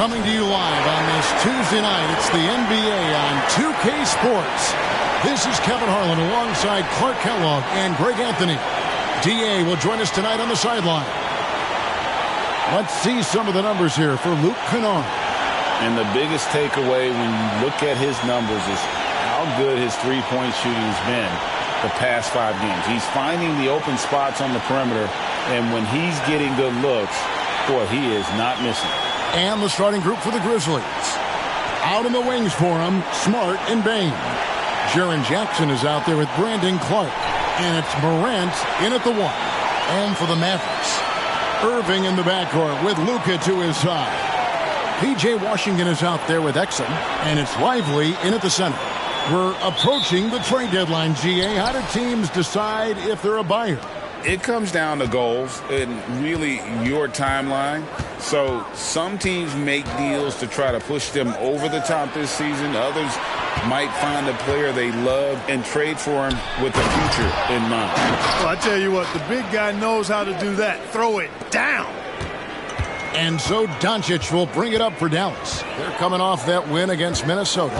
Coming to you live on this Tuesday night, it's the NBA on 2K Sports. This is Kevin Harlan alongside Clark Kellogg and Greg Anthony. DA will join us tonight on the sideline. Let's see some of the numbers here for Luke Kennard. And the biggest takeaway when you look at his numbers is how good his three-point shooting has been the past 5 games. He's finding the open spots on the perimeter, and when he's getting good looks, boy, he is not missing. And the starting group for the Grizzlies. Out in the wings for him, Smart and Bain. Jaren Jackson is out there with Brandon Clark. And it's Morant in at the 1. And for the Mavericks, Irving in the backcourt with Luka to his side. P.J. Washington is out there with Exum. And it's Lively in at the center. We're approaching the trade deadline, GA. How do teams decide if they're a buyer? It comes down to goals and really your timeline. So some teams make deals to try to push them over the top this season. Others might find a player they love and trade for him with the future in mind. Well, I tell you what, the big guy knows how to do that. Throw it down. And so Doncic will bring it up for Dallas. They're coming off that win against Minnesota.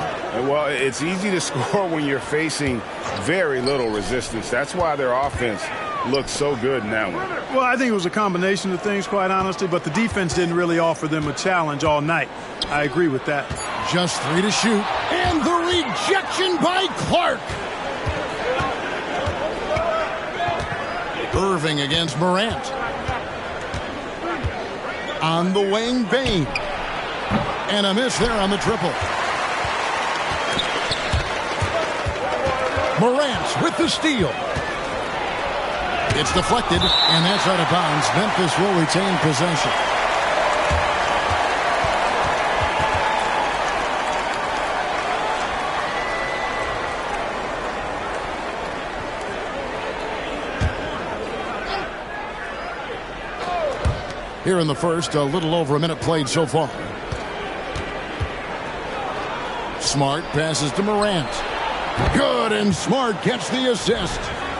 Well, it's easy to score when you're facing very little resistance. That's why their offense looked so good in that one. Well, I think it was a combination of things, quite honestly, but the defense didn't really offer them a challenge all night. I agree with that. Just 3 to shoot. And the rejection by Clark. Irving against Morant. On the wing, Bain. And a miss there on the triple. Morant with the steal. It's deflected, and that's out of bounds. Memphis will retain possession. Here in the first, a little over a minute played so far. Smart passes to Morant. Good, and Smart gets the assist.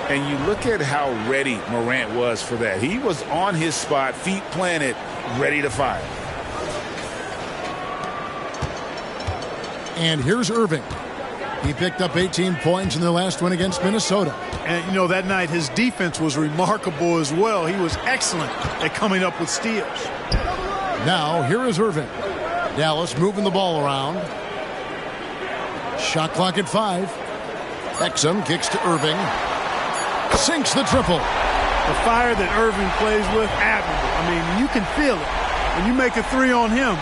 And you look at how ready Morant was for that. He was on his spot, feet planted, ready to fire. And here's Irving. He picked up 18 points in their last win against Minnesota. And, you know, that night his defense was remarkable as well. He was excellent at coming up with steals. Now, here is Irving. Dallas moving the ball around. Shot clock at 5. Exum kicks to Irving. Sinks the triple. The fire that Irving plays with, admirable. I mean, you can feel it. When you make a 3 on him,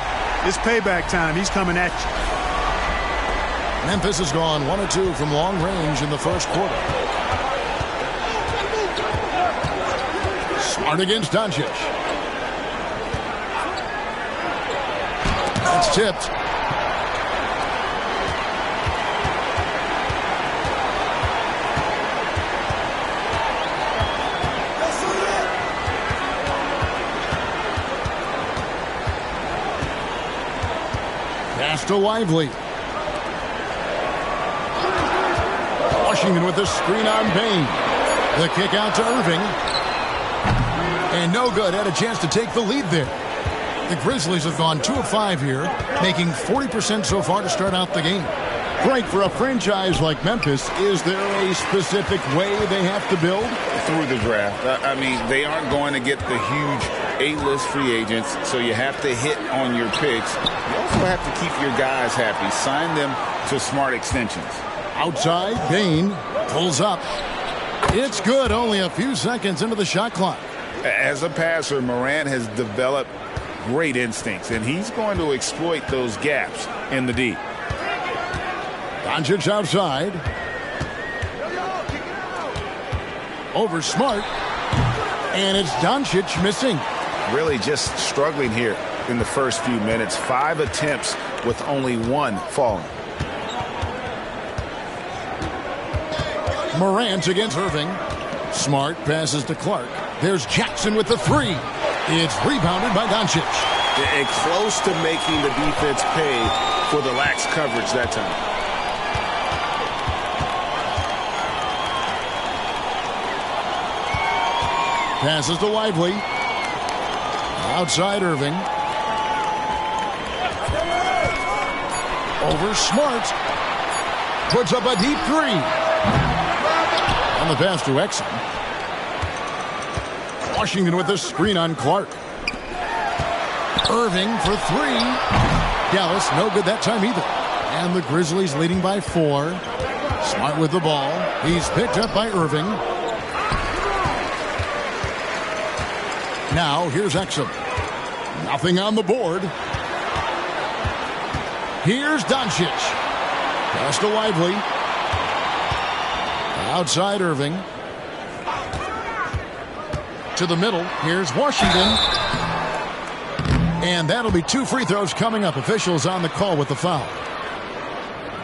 it's payback time. He's coming at you. Memphis has gone 1 of 2 from long range in the first quarter. Smart against Doncic. It's tipped. Pass to Lively. Washington with the screen on Bain. The kick out to Irving. And no good. Had a chance to take the lead there. The Grizzlies have gone 2 of 5 here, making 40% so far to start out the game. Frank, for a franchise like Memphis, is there a specific way they have to build? Through the draft. I mean, they aren't going to get the huge A-list free agents, so you have to hit on your picks. You also have to keep your guys happy. Sign them to smart extensions. Outside, Bain pulls up. It's good, only a few seconds into the shot clock. As a passer, Morant has developed great instincts, and he's going to exploit those gaps in the D. Doncic outside. Over Smart. And it's Doncic missing. Really just struggling here in the first few minutes. 5 attempts with only 1 falling. Morant against Irving. Smart passes to Clark. There's Jackson with the 3. It's rebounded by Doncic. And close to making the defense pay for the lax coverage that time. Passes to Lively. Outside Irving. Over Smart. Puts up a deep three. On the pass to Exum. Washington with the screen on Clark. Irving for three. Dallas no good that time either. And the Grizzlies leading by 4. Smart with the ball. He's picked up by Irving. Now here's Exum. Nothing on the board. Here's Doncic. Pass to Lively. Outside Irving. To the middle. Here's Washington. And that'll be 2 free throws coming up. Officials on the call with the foul.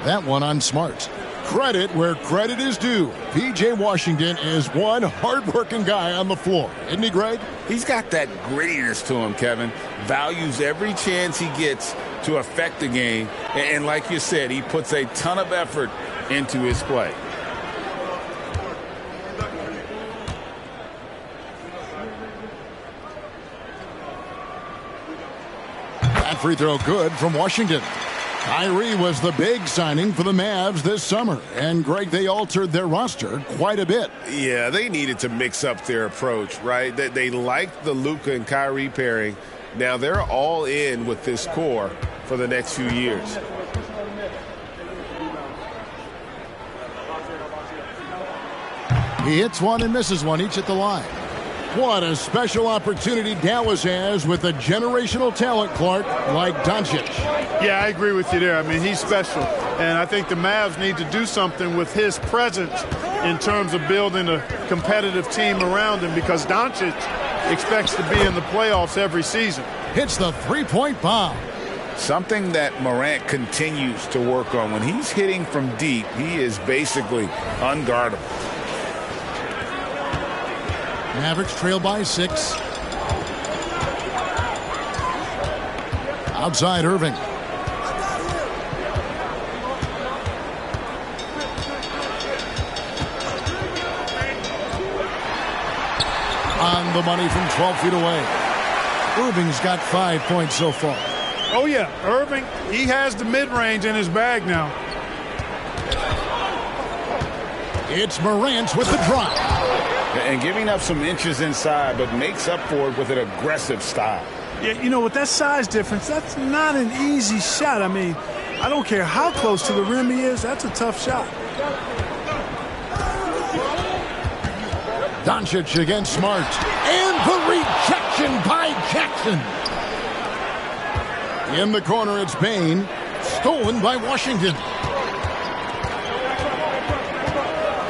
That one on Smart. Credit where credit is due. P.J. Washington is one hard-working guy on the floor. Isn't he, Greg? He's got that grittiness to him, Kevin. Values every chance he gets to affect the game. And like you said, he puts a ton of effort into his play. That free throw good from Washington. Kyrie was the big signing for the Mavs this summer. And, Greg, they altered their roster quite a bit. Yeah, they needed to mix up their approach, right? They liked the Luka and Kyrie pairing. Now they're all in with this core for the next few years. He hits one and misses one, each at the line. What a special opportunity Dallas has with a generational talent, Clark, like Doncic. Yeah, I agree with you there. I mean, he's special. And I think the Mavs need to do something with his presence in terms of building a competitive team around him, because Doncic expects to be in the playoffs every season. Hits the three-point bomb. Something that Morant continues to work on. When he's hitting from deep, he is basically unguardable. Mavericks trail by 6. Outside Irving. On the money from 12 feet away. Irving's got 5 points so far. Oh, yeah. Irving, he has the mid-range in his bag now. It's Morant with the drop. And giving up some inches inside, but makes up for it with an aggressive style. Yeah, you know, with that size difference, that's not an easy shot. I mean, I don't care how close to the rim he is, that's a tough shot. Doncic against Smart. And the rejection by Jackson. In the corner, it's Bane. Stolen by Washington.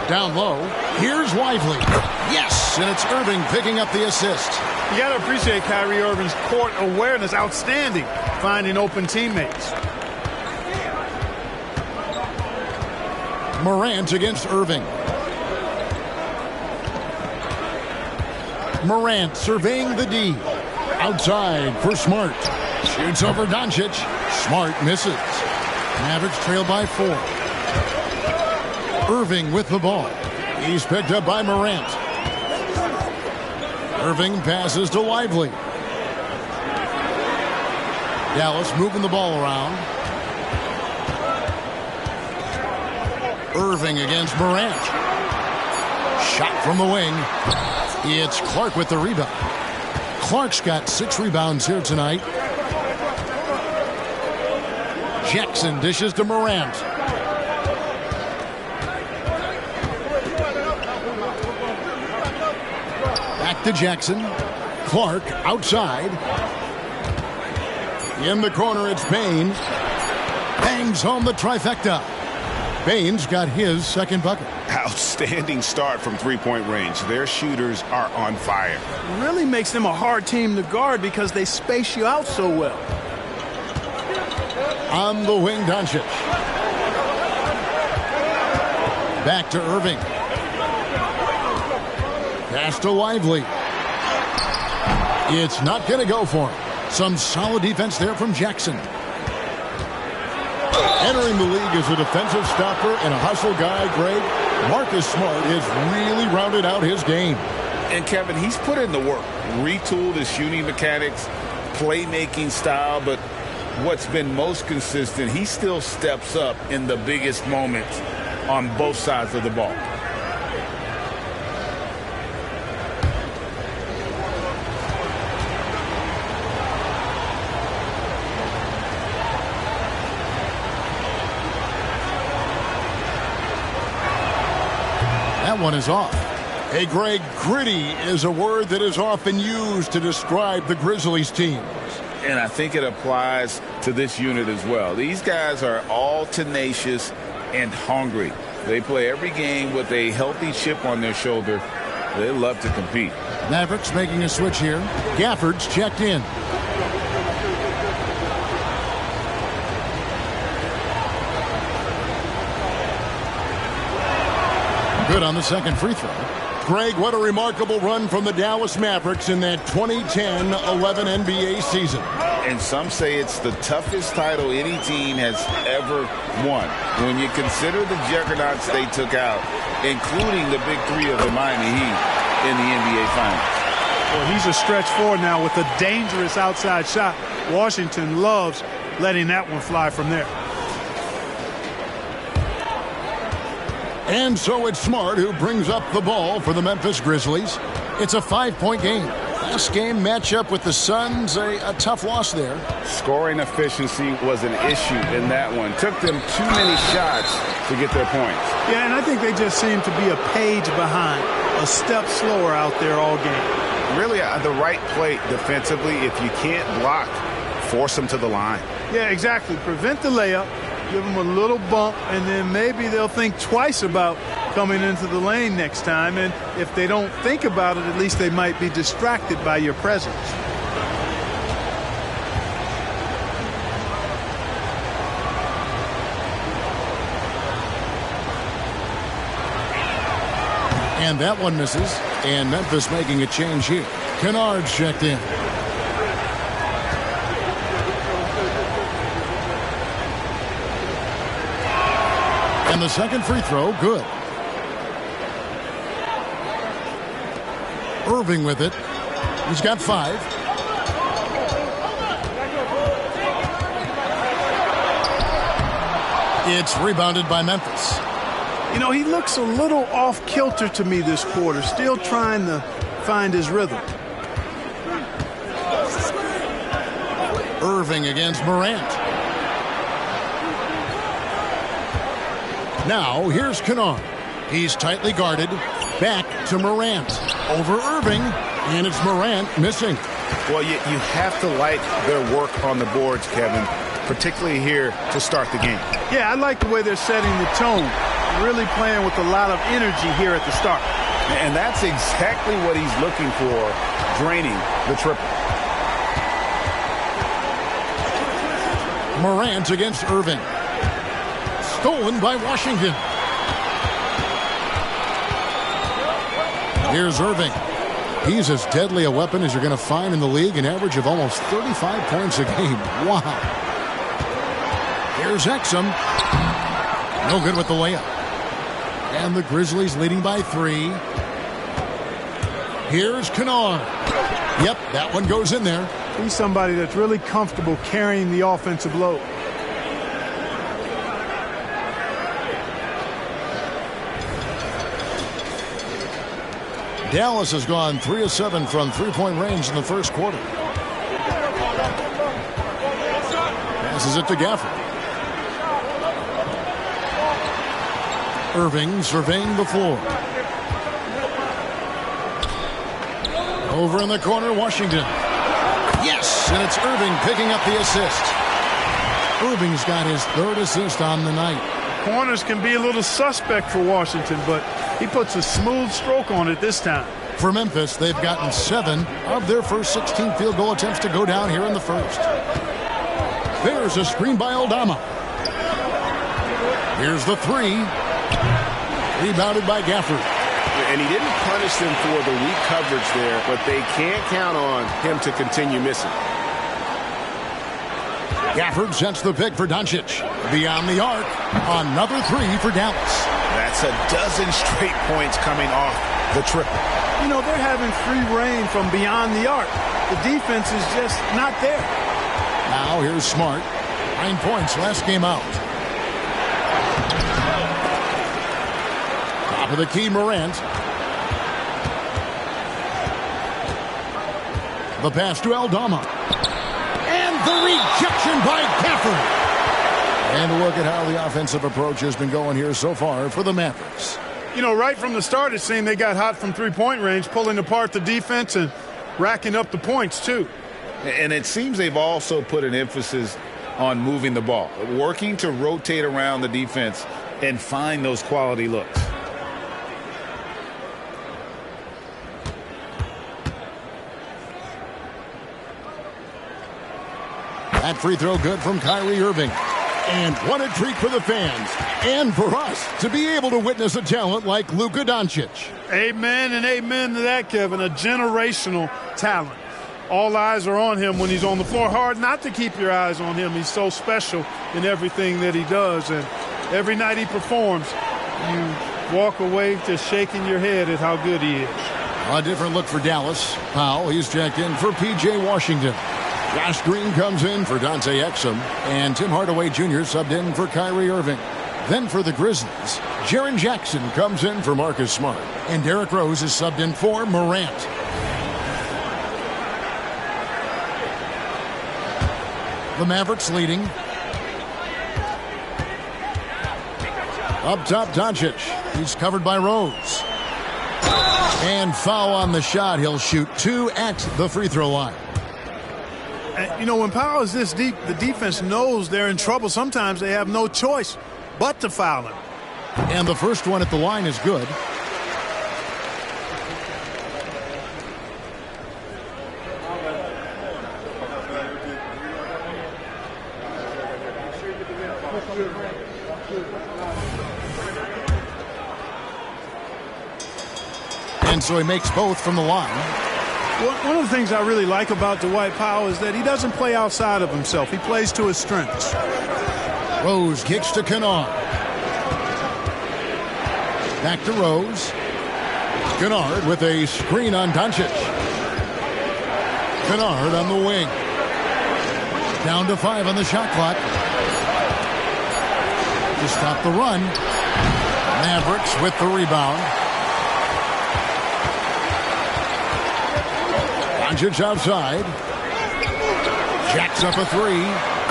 Down low. Here's Lively. Yes, and it's Irving picking up the assist. You got to appreciate Kyrie Irving's court awareness. Outstanding. Finding open teammates. Morant against Irving. Morant surveying the D. Outside for Smart. Shoots over Doncic. Smart misses. Mavericks trail by 4. Irving with the ball. He's picked up by Morant. Irving passes to Lively. Dallas moving the ball around. Irving against Morant. Shot from the wing. It's Clark with the rebound. Clark's got 6 rebounds here tonight. Jackson dishes to Morant. Back to Jackson. Clark outside. In the corner, it's Bane. Bangs home the trifecta. Bane's got his second bucket. Outstanding start from three-point range. Their shooters are on fire. It really makes them a hard team to guard because they space you out so well. On the wing, Doncic. Back to Irving. Pass to Lively. It's not going to go for him. Some solid defense there from Jackson. Entering the league as a defensive stopper and a hustle guy, Greg, Marcus Smart has really rounded out his game. And, Kevin, he's put in the work. Retooled his shooting mechanics, playmaking style, but what's been most consistent, he still steps up in the biggest moments on both sides of the ball. That one is off. Hey, Greg, gritty is a word that is often used to describe the Grizzlies teams. And I think it applies to this unit as well. These guys are all tenacious and hungry. They play every game with a healthy chip on their shoulder. They love to compete. Mavericks making a switch here. Gafford's checked in. Good on the second free throw. Greg, what a remarkable run from the Dallas Mavericks in that 2010-11 NBA season. And some say it's the toughest title any team has ever won. When you consider the juggernauts they took out, including the big three of the Miami Heat in the NBA Finals. Well, he's a stretch forward now with a dangerous outside shot. Washington loves letting that one fly from there. And so it's Smart who brings up the ball for the Memphis Grizzlies. It's a 5-point game. Last game matchup with the Suns, a tough loss there. Scoring efficiency was an issue in that one. Took them too many shots to get their points. Yeah, and I think they just seem to be a page behind, a step slower out there all game. Really, the right play defensively. If you can't block, force them to the line. Yeah, exactly. Prevent the layup. Give them a little bump, and then maybe they'll think twice about coming into the lane next time. And if they don't think about it, at least they might be distracted by your presence. And that one misses. And Memphis making a change here. Kennard's checked in. And the second free throw, good. Irving with it. He's got 5. It's rebounded by Memphis. You know, he looks a little off kilter to me this quarter, still trying to find his rhythm. Irving against Morant. Now, here's Kennard. He's tightly guarded. Back to Morant. Over Irving. And it's Morant missing. Well, you have to like their work on the boards, Kevin, particularly here to start the game. Yeah, I like the way they're setting the tone. Really playing with a lot of energy here at the start. And that's exactly what he's looking for, draining the triple. Morant against Irving. Stolen by Washington. Here's Irving. He's as deadly a weapon as you're going to find in the league, an average of almost 35 points a game. Wow. Here's Exum. No good with the layup. And the Grizzlies leading by 3. Here's Kennard. Yep, that one goes in there. He's somebody that's really comfortable carrying the offensive load. Dallas has gone 3 of 7 from three-point range in the first quarter. Passes it to Gafford. Irving surveying the floor. Over in the corner, Washington. Yes, and it's Irving picking up the assist. Irving's got his 3rd assist on the night. Corners can be a little suspect for Washington, but he puts a smooth stroke on it this time. For Memphis, they've gotten 7 of their first 16 field goal attempts to go down here in the first. There's a screen by Aldama. Here's the 3. Rebounded by Gafford. And he didn't punish them for the weak coverage there, but they can't count on him to continue missing. Gafford sets the pick for Doncic. Beyond the arc, another 3 for Dallas. That's a dozen straight points coming off the triple. You know, they're having free reign from beyond the arc. The defense is just not there. Now here's Smart. 9 points last game out. Top of the key, Morant. The pass to Aldama. And the rejection by Gafford. And a look at how the offensive approach has been going here so far for the Mavericks. You know, right from the start, it seemed they got hot from three-point range, pulling apart the defense and racking up the points, too. And it seems they've also put an emphasis on moving the ball, working to rotate around the defense and find those quality looks. That free throw good from Kyrie Irving. And what a treat for the fans and for us to be able to witness a talent like Luka Doncic. Amen and amen to that, Kevin. A generational talent. All eyes are on him when he's on the floor. Hard not to keep your eyes on him. He's so special in everything that he does. And every night he performs, you walk away just shaking your head at how good he is. A different look for Dallas. Powell, he's checked in for P.J. Washington. Josh Green comes in for Dante Exum, and Tim Hardaway Jr. subbed in for Kyrie Irving. Then for the Grizzlies, Jaren Jackson comes in for Marcus Smart, and Derrick Rose is subbed in for Morant. The Mavericks leading. Up top, Doncic. He's covered by Rose. And foul on the shot. He'll shoot 2 at the free throw line. And, you know, when Powell is this deep, the defense knows they're in trouble. Sometimes they have no choice but to foul him. And the first one at the line is good. And so he makes both from the line. One of the things I really like about Dwight Powell is that he doesn't play outside of himself. He plays to his strengths. Rose kicks to Kennard. Back to Rose. Kennard with a screen on Doncic. Kennard on the wing. Down to 5 on the shot clock. To stop the run. Mavericks with the rebound. Doncic outside. Jacks up a 3.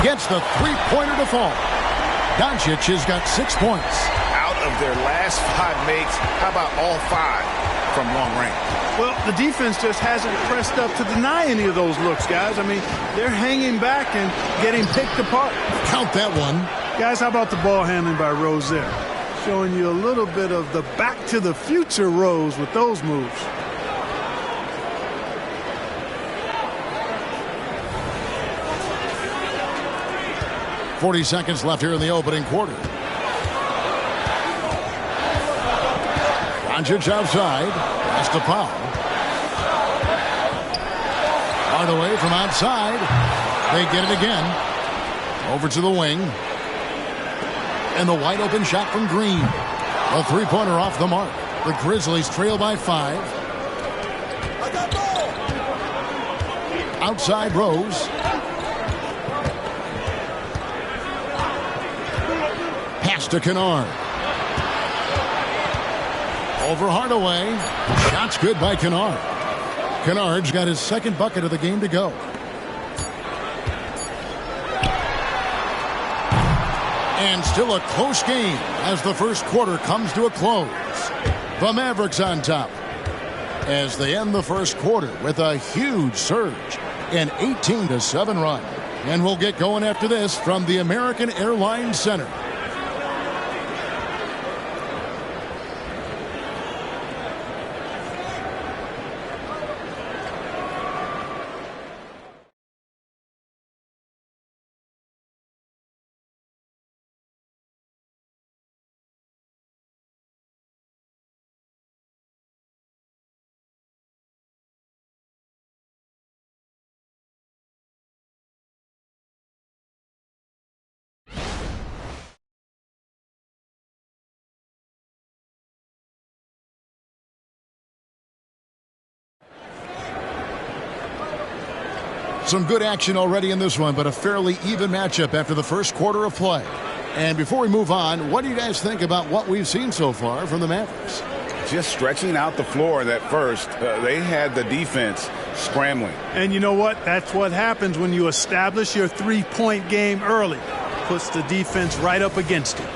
Gets the three-pointer to fall. Doncic has got 6 points. Out of their last 5 makes, how about all 5 from long range? Well, the defense just hasn't pressed up to deny any of those looks, guys. I mean, they're hanging back and getting picked apart. Count that one. Guys, how about the ball handling by Rose there? Showing you a little bit of the back-to-the-future Rose with those moves. .40 left here in the opening quarter. Doncic outside. Pass to Powell. Hardaway from outside. They get it again. Over to the wing. And the wide open shot from Green. A three-pointer off the mark. The Grizzlies trail by 5. Outside Rose. Pass to Kennard. Over Hardaway. Shot's good by Kennard. Kennard's got his second bucket of the game to go. And still a close game as the first quarter comes to a close. The Mavericks on top as they end the first quarter with a huge surge, an 18-7 run. And we'll get going after this from the American Airlines Center. Some good action already in this one, but a fairly even matchup after the first quarter of play. And before we move on, what do you guys think about what we've seen so far from the Mavericks? Just stretching out the floor that first. They had the defense scrambling. And you know what? That's what happens when you establish your three-point game early. Puts the defense right up against it.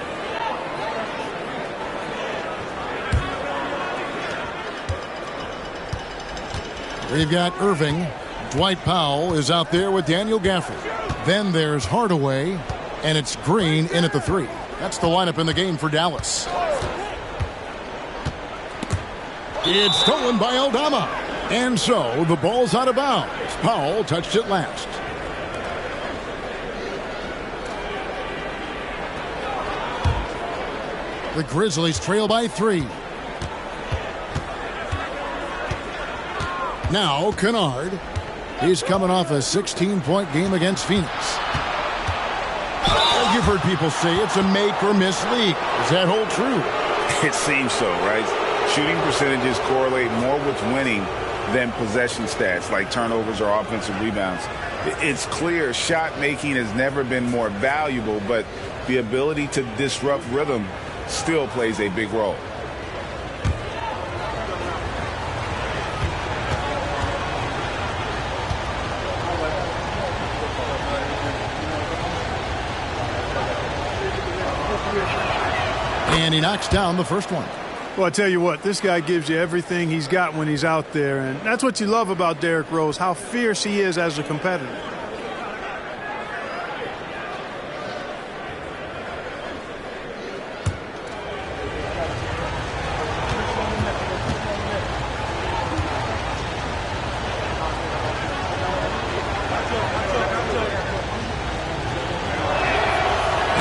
We've got Irving. Dwight Powell is out there with Daniel Gafford. Then there's Hardaway, and it's Green in at the 3. That's the lineup in the game for Dallas. It's stolen by Aldama. And so the ball's out of bounds. Powell touched it last. The Grizzlies trail by 3. Now Kennard. He's coming off a 16-point game against Phoenix. You've heard people say it's a make-or-miss league. Does that hold true? It seems so, right? Shooting percentages correlate more with winning than possession stats like turnovers or offensive rebounds. It's clear shot making has never been more valuable, but the ability to disrupt rhythm still plays a big role. And he knocks down the first one. Well, I tell you what, this guy gives you everything he's got when he's out there. And that's what you love about Derrick Rose, how fierce he is as a competitor.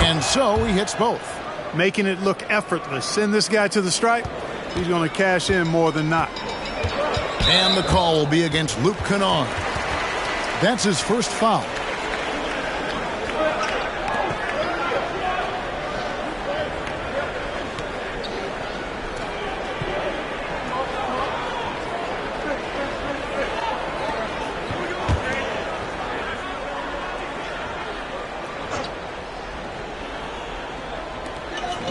And so he hits both. Making it look effortless. Send this guy to the stripe. He's going to cash in more than not. And the call will be against Luke Kennard. That's his first foul.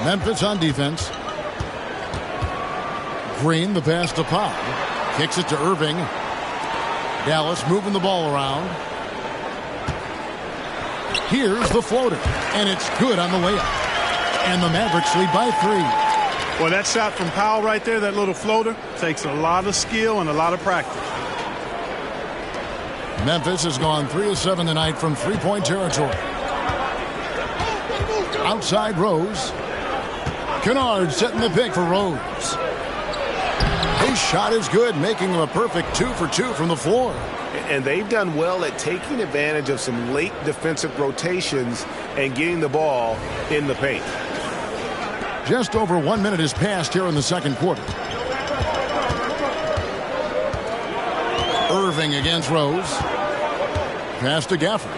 Memphis on defense. Green, the pass to Pop. Kicks it to Irving. Dallas moving the ball around. Here's the floater. And it's good on the layup. And the Mavericks lead by 3. Well, that shot from Powell right there, that little floater, takes a lot of skill and a lot of practice. Memphis has gone 3 of 7 tonight from three-point territory. Outside Rose. Kennard setting the pick for Rose. His shot is good, making him a perfect 2 for 2 from the floor. And they've done well at taking advantage of some late defensive rotations and getting the ball in the paint. Just over 1 minute has passed here in the second quarter. Irving against Rose. Pass to Gafford.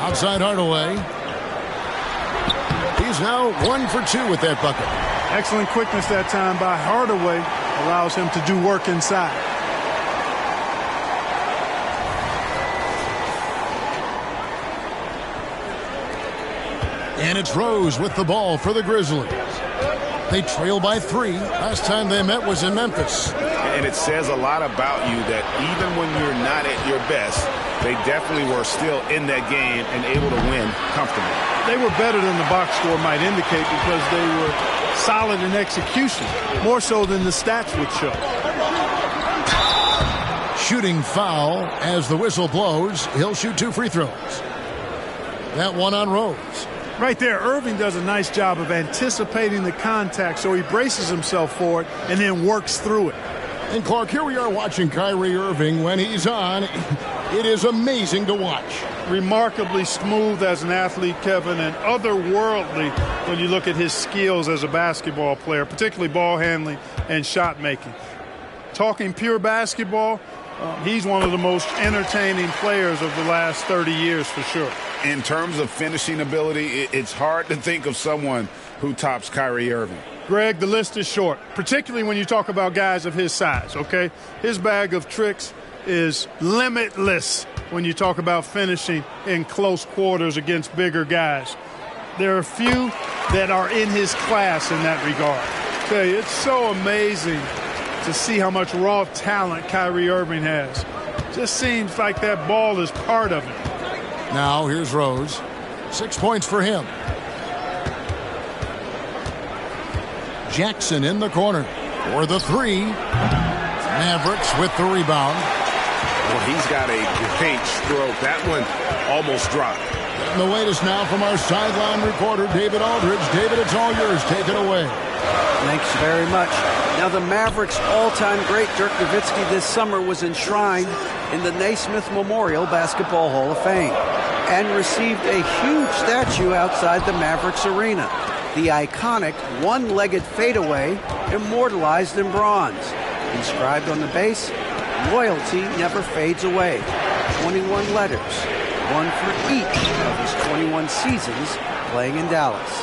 Outside Hardaway. He's now 1 for 2 with that bucket. Excellent quickness that time by Hardaway. Allows him to do work inside. And it's Rose with the ball for the Grizzlies. They trail by 3. Last time they met was in Memphis. And it says a lot about you that even when you're not at your best, they definitely were still in that game and able to win comfortably. They were better than the box score might indicate because they were solid in execution, more so than the stats would show. Shooting foul as the whistle blows. He'll shoot 2 free throws. That one on Rose. Right there, Irving does a nice job of anticipating the contact, so he braces himself for it and then works through it. And Clark, here we are watching Kyrie Irving. When he's on, it is amazing to watch. Remarkably smooth as an athlete, Kevin, and otherworldly when you look at his skills as a basketball player, particularly ball handling and shot making. Talking pure basketball, he's one of the most entertaining players of the last 30 years for sure. In terms of finishing ability, it's hard to think of someone who tops Kyrie Irving. Greg, the list is short, particularly when you talk about guys of his size, okay? His bag of tricks is limitless when you talk about finishing in close quarters against bigger guys. There are few that are in his class in that regard. Okay, it's so amazing to see how much raw talent Kyrie Irving has. Just seems like that ball is part of it. Now here's Rose. 6 points for him. Jackson in the corner for the three. Mavericks with the rebound. Well, he's got a great stroke. That one almost dropped. And the latest now from our sideline reporter, David Aldridge. David, it's all yours. Take it away. Thanks very much. Now, the Mavericks' all-time great Dirk Nowitzki this summer was enshrined in the Naismith Memorial Basketball Hall of Fame and received a huge statue outside the Mavericks arena. The iconic one-legged fadeaway immortalized in bronze. Inscribed on the base, loyalty never fades away. 21 letters, one for each of his 21 seasons playing in Dallas.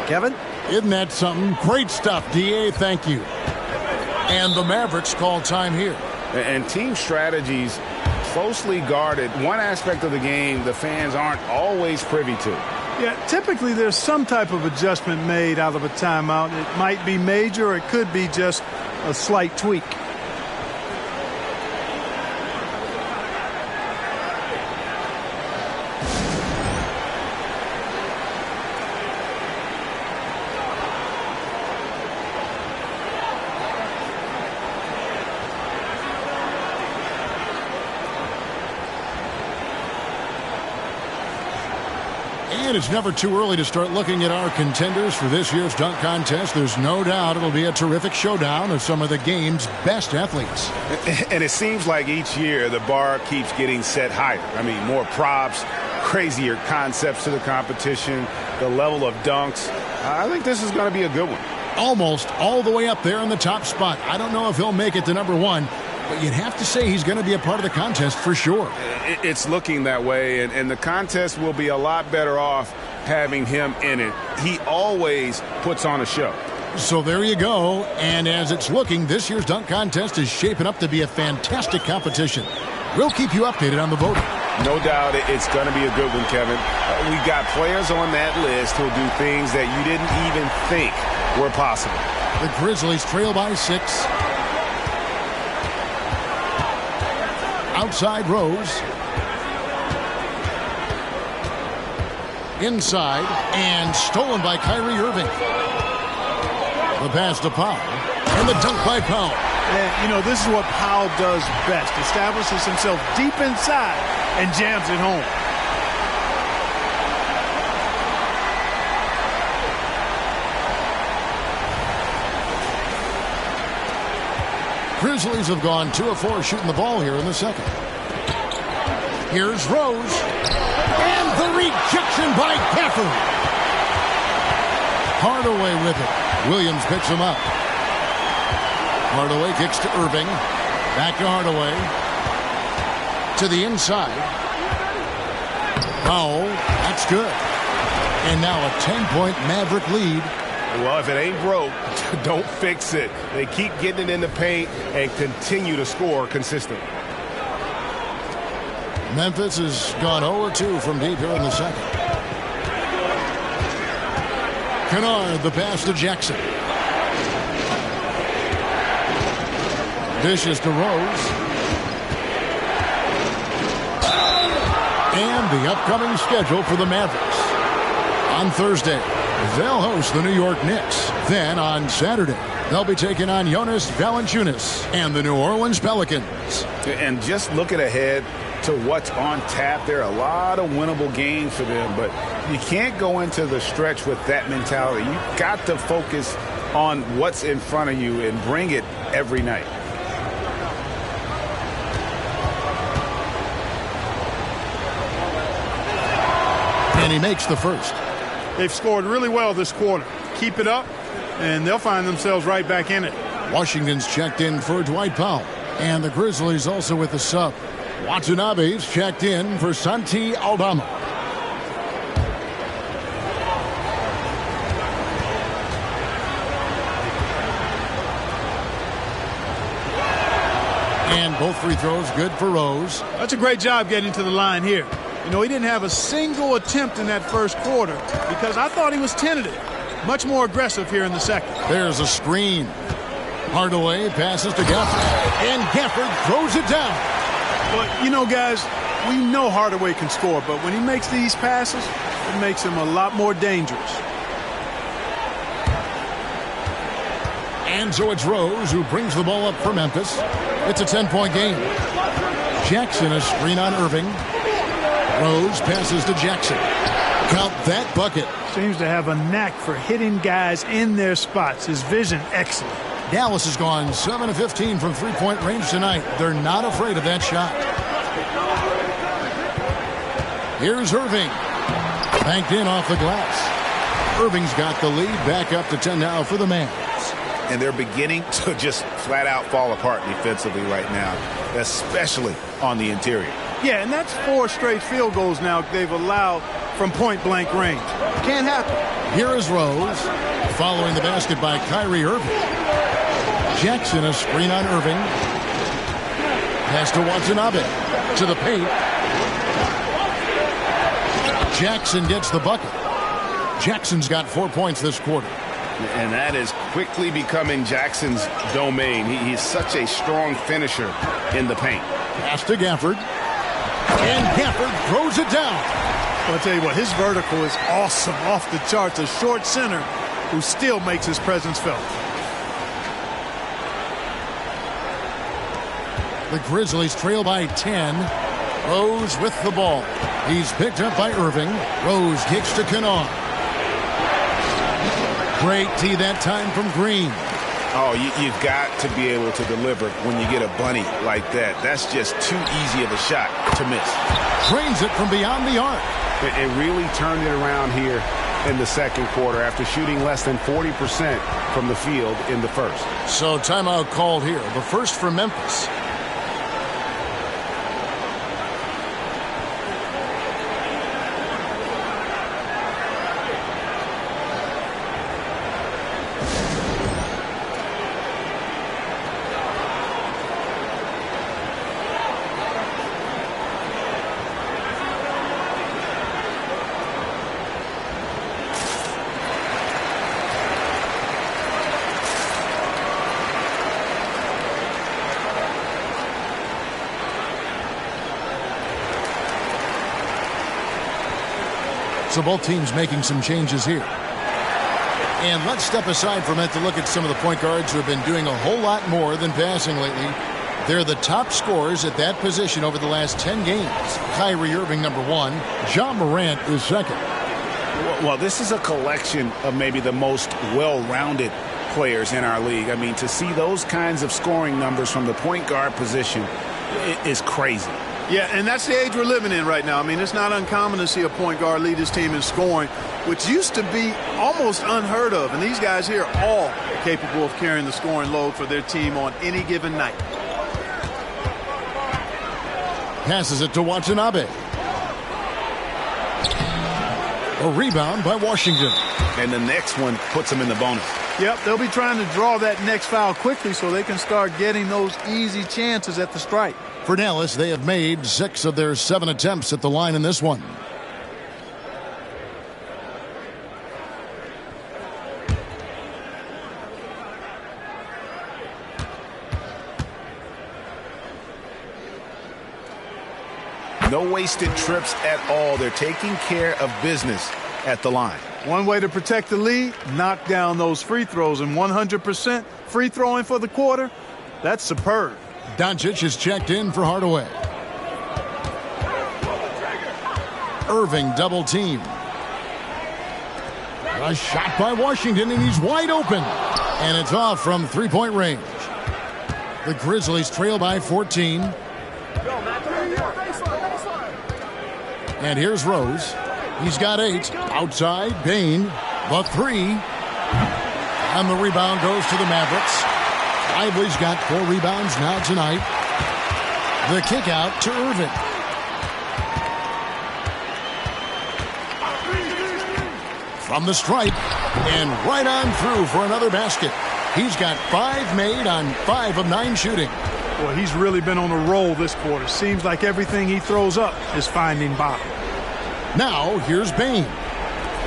Kevin? Isn't that something? Great stuff, D.A. Thank you. And the Mavericks call time here. And team strategies closely guarded. One aspect of the game the fans aren't always privy to. Yeah, typically there's some type of adjustment made out of a timeout. It might be major, or it could be just a slight tweak. And it's never too early to start looking at our contenders for this year's dunk contest. There's no doubt it'll be a terrific showdown of some of the game's best athletes. And it seems like each year the bar keeps getting set higher. I mean, more props, crazier concepts to the competition, the level of dunks. I think this is going to be a good one. Almost all the way up there in the top spot. I don't know if he'll make it to number one, but you'd have to say he's going to be a part of the contest for sure. It's looking that way, and the contest will be a lot better off having him in it. He always puts on a show. So there you go. And as it's looking, this year's dunk contest is shaping up to be a fantastic competition. We'll keep you updated on the voting. No doubt it's going to be a good one, Kevin. We got players on that list who'll do things that you didn't even think were possible. The Grizzlies trail by 6. Outside Rose. Inside, and stolen by Kyrie Irving. The pass to Powell, and the dunk by Powell. And, you know, this is what Powell does best. Establishes himself deep inside and jams it home. Grizzlies have gone 2 of 4 shooting the ball here in the second. Here's Rose. And the rejection by Gafford. Hardaway with it. Williams picks him up. Hardaway kicks to Irving. Back to Hardaway. To the inside. Powell. That's good. And now a 10-point Maverick lead. Well, if it ain't broke, don't fix it. They keep getting it in the paint and continue to score consistently. Memphis has gone 0-2 from deep here in the second. Kennard, the pass to Jackson. Dishes to Rose. And the upcoming schedule for the Mavericks. On Thursday, they'll host the New York Knicks. Then on Saturday, they'll be taking on Jonas Valanciunas and the New Orleans Pelicans. And just looking ahead to what's on tap, there are a lot of winnable games for them, but you can't go into the stretch with that mentality. You've got to focus on what's in front of you and bring it every night. And he makes the first. They've scored really well this quarter. Keep it up, and they'll find themselves right back in it. Washington's checked in for Dwight Powell. And the Grizzlies also with the sub. Watanabe's checked in for Santi Aldama. And both free throws good for Rose. That's a great job getting to the line here. You know, he didn't have a single attempt in that first quarter because I thought he was tentative. Much more aggressive here in the second. There's a screen. Hardaway passes to Gafford. And Gafford throws it down. But, you know, guys, we know Hardaway can score, but when he makes these passes, it makes him a lot more dangerous. And so it's Rose who brings the ball up for Memphis. It's a 10-point game. Jackson a screen on Irving. Rose passes to Jackson. Count that bucket. Seems to have a knack for hitting guys in their spots. His vision excellent. Dallas has gone 7 of 15 from three-point range tonight. They're not afraid of that shot. Here's Irving. Banked in off the glass. Irving's got the lead. Back up to 10 now for the Mavs. And they're beginning to just flat out fall apart defensively right now, especially on the interior. Yeah, and that's 4 straight field goals now they've allowed from point-blank range. Can't happen. Here is Rose, following the basket by Kyrie Irving. Jackson a screen on Irving. Pass to Watanabe. To the paint. Jackson gets the bucket. Jackson's got 4 points this quarter. And that is quickly becoming Jackson's domain. He's such a strong finisher in the paint. Pass to Gafford. And Gafford throws it down. Well, I'll tell you what, his vertical is awesome, off the charts. A short center who still makes his presence felt. The Grizzlies trail by 10. Rose with the ball. He's picked up by Irving. Rose kicks to Kennard. Great tee that time from Green. Oh, you've got to be able to deliver when you get a bunny like that. That's just too easy of a shot to miss. Drains it from beyond the arc. It really turned it around here in the second quarter after shooting less than 40% from the field in the first. So timeout called here. The first for Memphis. So both teams making some changes here. And let's step aside for a minute to look at some of the point guards who have been doing a whole lot more than passing lately. They're the top scorers at that position over the last 10 games. Kyrie Irving, number 1. Ja Morant is second. Well, this is a collection of maybe the most well-rounded players in our league. I mean, to see those kinds of scoring numbers from the point guard position is crazy. Yeah, and that's the age we're living in right now. I mean, it's not uncommon to see a point guard lead his team in scoring, which used to be almost unheard of. And these guys here are all capable of carrying the scoring load for their team on any given night. Passes it to Watanabe. A rebound by Washington. And the next one puts them in the bonus. Yep, they'll be trying to draw that next foul quickly so they can start getting those easy chances at the stripe. For Dallas, they have made 6 of their 7 attempts at the line in this one. No wasted trips at all. They're taking care of business at the line. One way to protect the lead, knock down those free throws, and 100% free throwing for the quarter, that's superb. Doncic is checked in for Hardaway. Irving double team. A shot by Washington, and he's wide open. And it's off from three-point range. The Grizzlies trail by 14. And here's Rose. He's got 8. Outside, Bain. The 3. And the rebound goes to the Mavericks. Lively's got 4 rebounds now tonight. The kick out to Irving. From the stripe and right on through for another basket. He's got 5 made on 5 of 9 shooting. Boy, he's really been on a roll this quarter. Seems like everything he throws up is finding bottom. Now, here's Bain.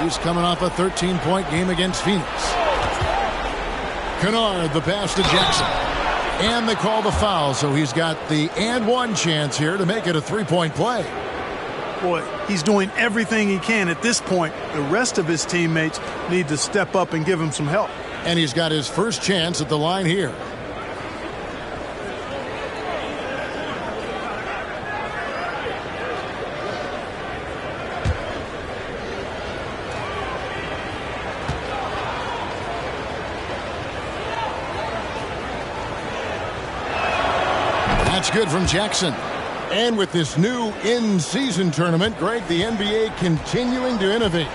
He's coming off a 13-point game against Phoenix. Kennard, the pass to Jackson. And they call the foul, so he's got the and one chance here to make it a three-point play. Boy, he's doing everything he can at this point. The rest of his teammates need to step up and give him some help. And he's got his first chance at the line here. That's good from Jackson. And with this new in-season tournament, Greg, the NBA continuing to innovate.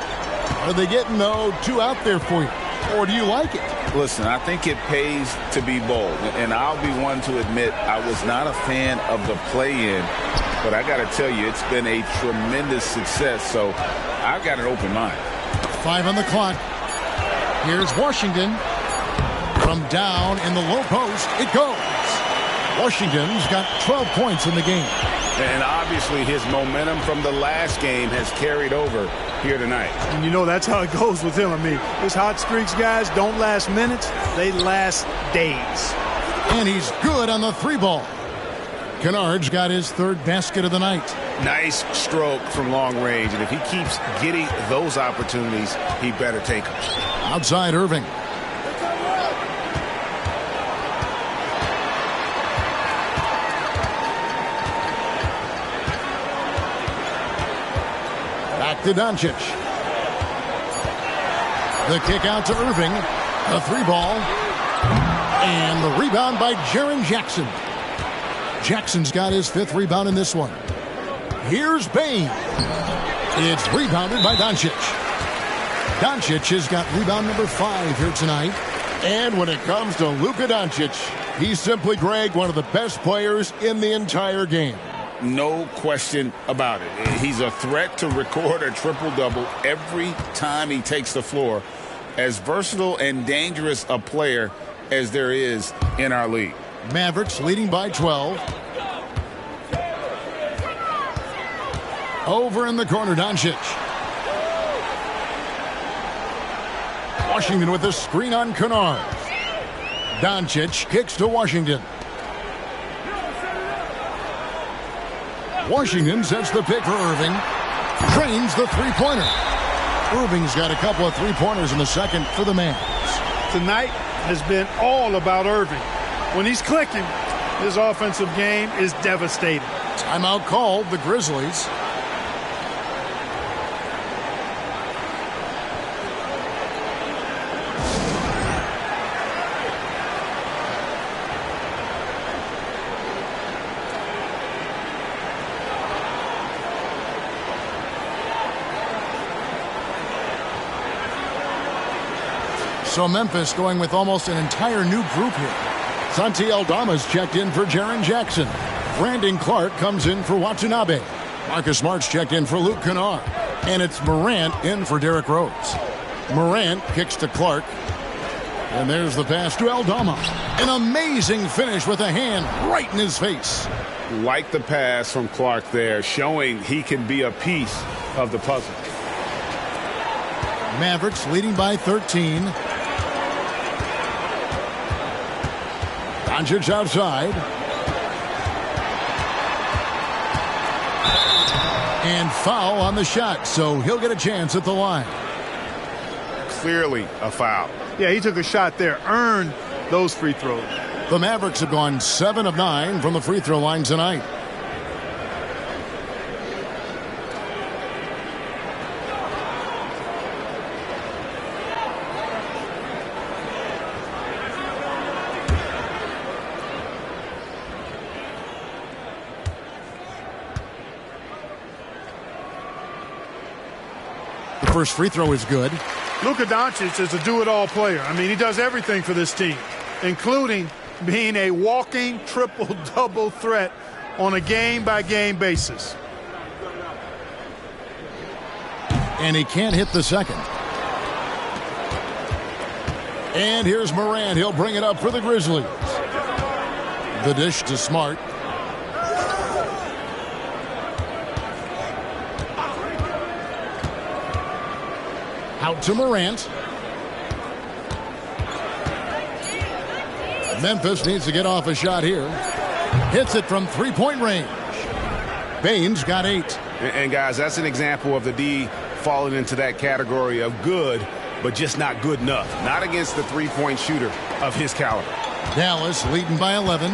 Are they getting, though, two out there for you? Or do you like it? Listen, I think it pays to be bold. And I'll be one to admit I was not a fan of the play-in. But I got to tell you, it's been a tremendous success. So I've got an open mind. 5 on the clock. Here's Washington. From down in the low post, it goes. Washington's got 12 points in the game. And obviously his momentum from the last game has carried over here tonight. And you know that's how it goes with him. I mean, his hot streaks, guys, don't last minutes. They last days. And he's good on the three ball. Kennard's got his third basket of the night. Nice stroke from long range. And if he keeps getting those opportunities, he better take them. Outside Irving. Back to Doncic. The kick out to Irving. The three ball. And the rebound by Jaren Jackson. Jackson's got his fifth rebound in this one. Here's Bain. It's rebounded by Doncic. Doncic has got rebound number 5 here tonight. And when it comes to Luka Doncic, he's simply, Greg, one of the best players in the entire game. No question about it. He's a threat to record a triple-double every time he takes the floor. As versatile and dangerous a player as there is in our league. Mavericks leading by 12. Over in the corner, Doncic. Washington with a screen on Kennard. Doncic kicks to Washington. Washington sets the pick for Irving. Drains the three-pointer. Irving's got a couple of three-pointers in the second for the Mavs. Tonight has been all about Irving. When he's clicking, his offensive game is devastating. Timeout called, the Grizzlies. So Memphis going with almost an entire new group here. Santi Aldama's checked in for Jaren Jackson. Brandon Clark comes in for Watanabe. Marcus Smart's checked in for Luke Kennard. And it's Morant in for Derrick Rose. Morant kicks to Clark. And there's the pass to Aldama. An amazing finish with a hand right in his face. Like the pass from Clark there, showing he can be a piece of the puzzle. Mavericks leading by 13. Doncic outside. And foul on the shot, so he'll get a chance at the line. Clearly a foul. Yeah, he took a shot there, earned those free throws. The Mavericks have gone 7 of 9 from the free throw line tonight. First free throw is good. Luka Doncic is a do-it-all player. I mean, he does everything for this team, including being a walking triple-double threat on a game-by-game basis. And he can't hit the second. And here's Morant. He'll bring it up for the Grizzlies. The dish to Smart. Out to Morant. Memphis needs to get off a shot here. Hits it from three-point range. Baines got 8. And guys, that's an example of the D falling into that category of good, but just not good enough. Not against the three-point shooter of his caliber. Dallas leading by 11.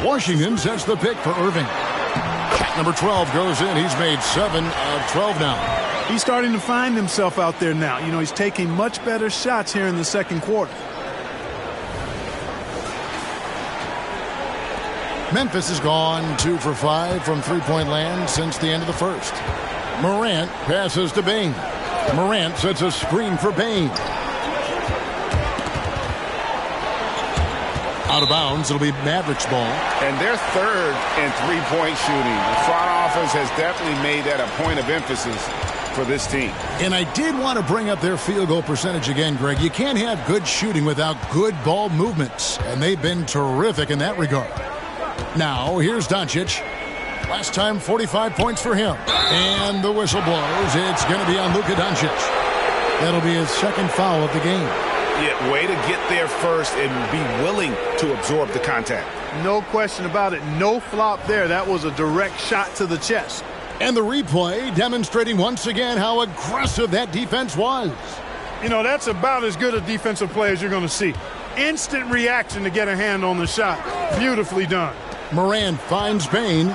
Washington sets the pick for Irving. Shot number 12 goes in. He's made 7 of 12 now. He's starting to find himself out there now. You know, he's taking much better shots here in the second quarter. Memphis has gone 2 for 5 from three-point land since the end of the first. Morant passes to Bain. Morant sets a screen for Bain. Out of bounds, it'll be Mavericks ball. And they're third in three-point shooting. The front office has definitely made that a point of emphasis for this team. And I did want to bring up their field goal percentage again, Greg. You can't have good shooting without good ball movements, and they've been terrific in that regard. Now, here's Doncic. Last time, 45 points for him. And the whistle blows. It's going to be on Luka Doncic. That'll be his second foul of the game. Yeah, way to get there first and be willing to absorb the contact. No question about it. No flop there. That was a direct shot to the chest. And the replay demonstrating once again how aggressive that defense was. You know, that's about as good a defensive play as you're going to see. Instant reaction to get a hand on the shot. Beautifully done. Morant finds Bain.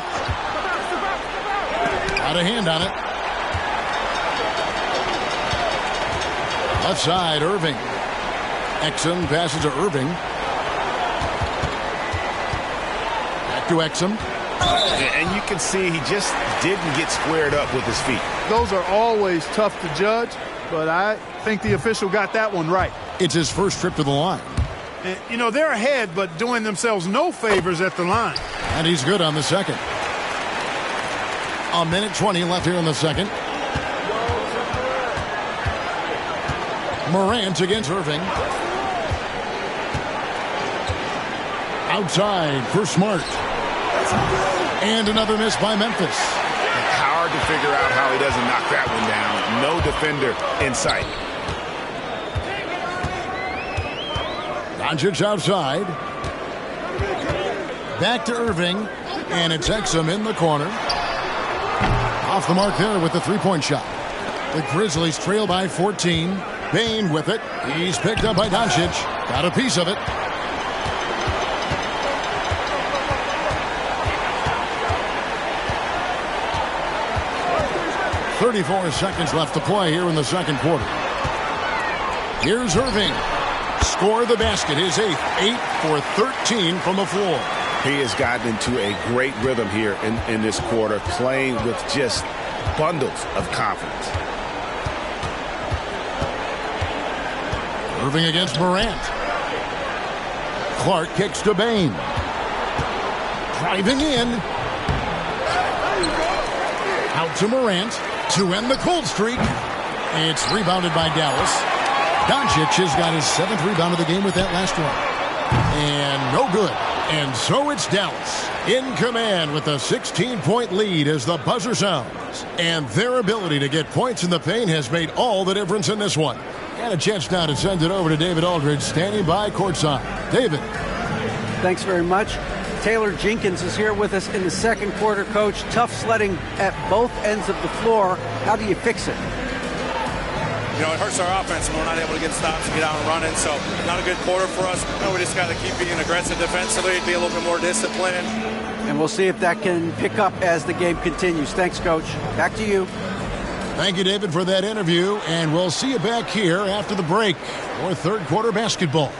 Got a hand on it. Left side, Irving. Exum passes to Irving. Back to Exum. And you can see he just didn't get squared up with his feet. Those are always tough to judge, but I think the official got that one right. It's his first trip to the line. And, you know, they're ahead, but doing themselves no favors at the line. And he's good on the second. A minute 20 left here in the second. Morant against Irving. Outside for Smart. And another miss by Memphis. It's hard to figure out how he doesn't knock that one down. No defender in sight. Doncic outside. Back to Irving. And it's Exum in the corner. Off the mark there with the three-point shot. The Grizzlies trail by 14. Bain with it. He's picked up by Doncic. Got a piece of it. .34 seconds left to play here in the second quarter. Here's Irving. Score the basket. His 8th. 8 for 13 from the floor. He has gotten into a great rhythm here in this quarter, playing with just bundles of confidence. Irving against Morant. Clark kicks to Bain. Driving in. Out to Morant to end the cold streak. It's rebounded by Dallas. Doncic has got his 7th rebound of the game with that last one. And no good. And so it's Dallas in command with a 16-point lead as the buzzer sounds. And their ability to get points in the paint has made all the difference in this one. And a chance now to send it over to David Aldridge, standing by courtside. David. Thanks very much. Taylor Jenkins is here with us in the second quarter, Coach. Tough sledding at both ends of the floor. How do you fix it? You know, it hurts our offense when we're not able to get stops and get out and running. So not a good quarter for us. You know, we just got to keep being aggressive defensively, be a little bit more disciplined. And we'll see if that can pick up as the game continues. Thanks, Coach. Back to you. Thank you, David, for that interview. And we'll see you back here after the break for third quarter basketball.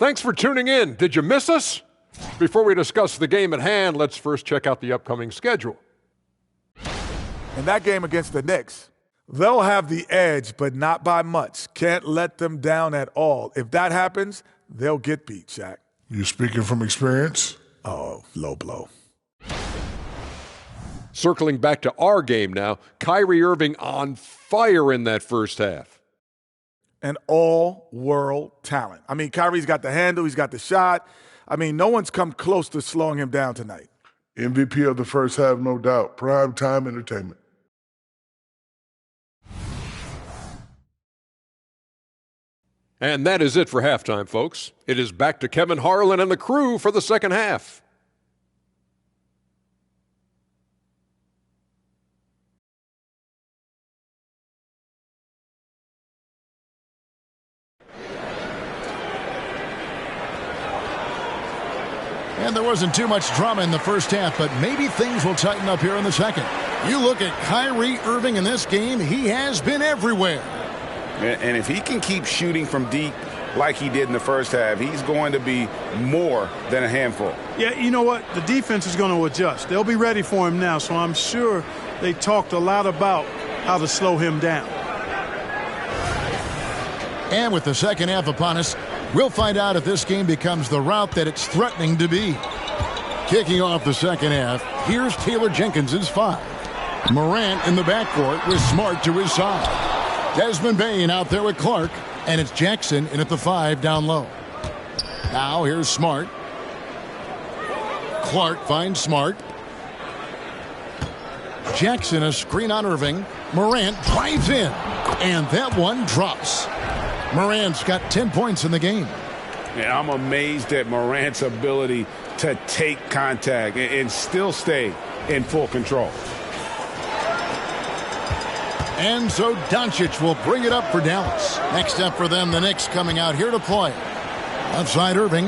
Thanks for tuning in. Did you miss us? Before we discuss the game at hand, let's first check out the upcoming schedule. In that game against the Knicks, they'll have the edge, but not by much. Can't let them down at all. If that happens, they'll get beat, Shaq. You speaking from experience? Oh, low blow. Circling back to our game now, Kyrie Irving on fire in that first half. An all-world talent. I mean, Kyrie's got the handle, he's got the shot. I mean, no one's come close to slowing him down tonight. MVP of the first half, no doubt. Prime time entertainment. And that is it for halftime, folks. It is back to Kevin Harlan and the crew for the second half. And there wasn't too much drama in the first half, but maybe things will tighten up here in the second. You look at Kyrie Irving in this game, he has been everywhere. And if he can keep shooting from deep like he did in the first half, he's going to be more than a handful. Yeah, you know what? The defense is going to adjust. They'll be ready for him now, so I'm sure they talked a lot about how to slow him down. And with the second half upon us, we'll find out if this game becomes the route that it's threatening to be. Kicking off the second half, here's Taylor Jenkins' 5. Morant in the backcourt with Smart to his side. Desmond Bane out there with Clark, and it's Jackson in at the 5 down low. Now here's Smart. Clark finds Smart. Jackson a screen on Irving. Morant drives in, and that one drops. Morant's got 10 points in the game. And I'm amazed at Morant's ability to take contact and still stay in full control. And so Doncic will bring it up for Dallas. Next up for them, the Knicks coming out here to play. Outside Irving.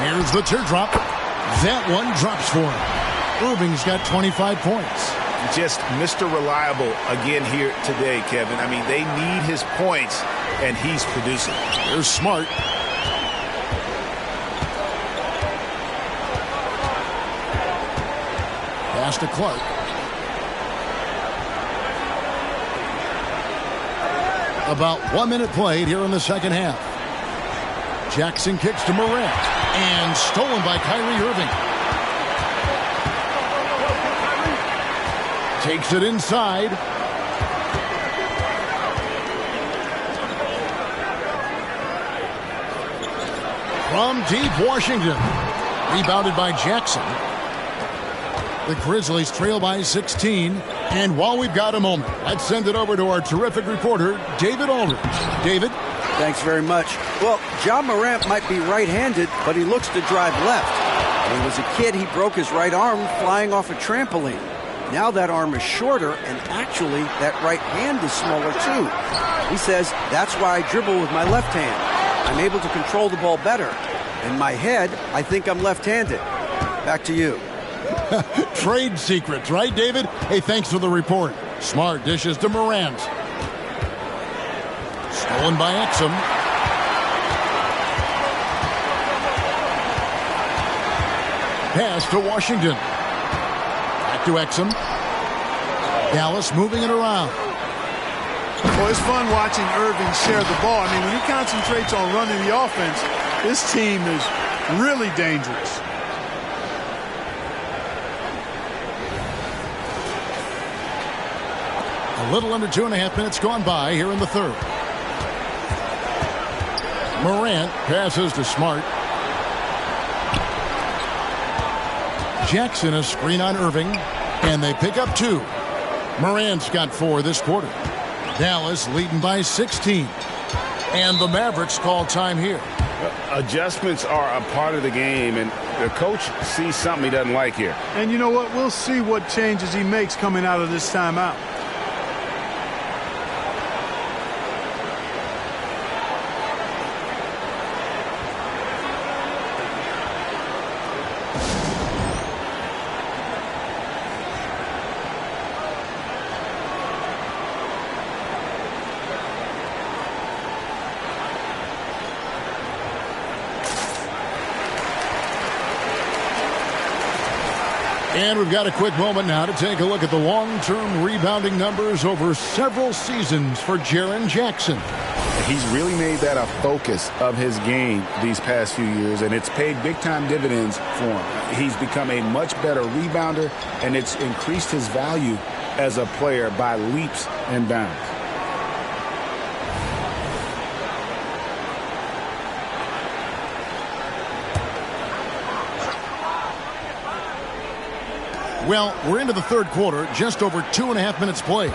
Here's the teardrop. That one drops for him. Irving's got 25 points. Just Mr. Reliable again here today, Kevin. I mean, they need his points, and he's producing. Here's Smart. Pass to Clark. About 1 minute played here in the second half. Jackson kicks to Morant. And stolen by Kyrie Irving. Takes it inside. From deep, Washington. Rebounded by Jackson. The Grizzlies trail by 16. And while we've got a moment, let's send it over to our terrific reporter, David Aldridge. David? Thanks very much. Well, Ja Morant might be right-handed, but he looks to drive left. When he was a kid, he broke his right arm flying off a trampoline. Now that arm is shorter, and actually that right hand is smaller too. He says, that's why I dribble with my left hand. I'm able to control the ball better. In my head, I think I'm left-handed. Back to you. Trade secrets, right, David? Hey, thanks for the report. Smart dishes to Morant. Stolen by Exum. Pass to Washington. Back to Exum. Dallas moving it around. Well, it's fun watching Irving share the ball. I mean, when he concentrates on running the offense, this team is really dangerous. A little under 2.5 minutes gone by here in the third. Morant passes to Smart. Jackson a screen on Irving, and they pick up 2. Morant's got 4 this quarter. Dallas leading by 16. And the Mavericks call time here. Adjustments are a part of the game, and the coach sees something he doesn't like here. And you know what? We'll see what changes he makes coming out of this timeout. And we've got a quick moment now to take a look at the long-term rebounding numbers over several seasons for Jaren Jackson. He's really made that a focus of his game these past few years, and it's paid big-time dividends for him. He's become a much better rebounder, and it's increased his value as a player by leaps and bounds. Well, we're into the third quarter, just over 2.5 minutes played.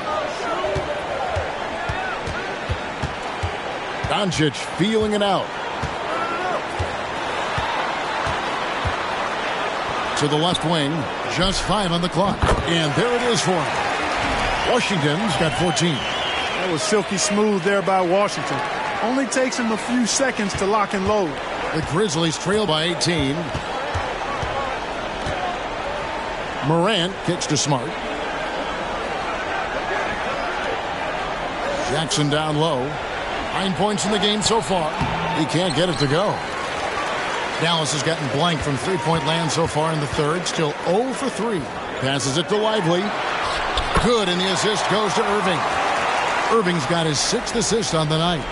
Doncic feeling it out. To the left wing, just 5 on the clock. And there it is for him. Washington's got 14. That was silky smooth there by Washington. Only takes him a few seconds to lock and load. The Grizzlies trail by 18. Morant kicks to Smart. Jackson down low. 9 points in the game so far. He can't get it to go. Dallas has gotten blank from three-point land so far in the third. Still 0 for 3. Passes it to Lively. Good, and the assist goes to Irving. Irving's got his 6th assist on the night.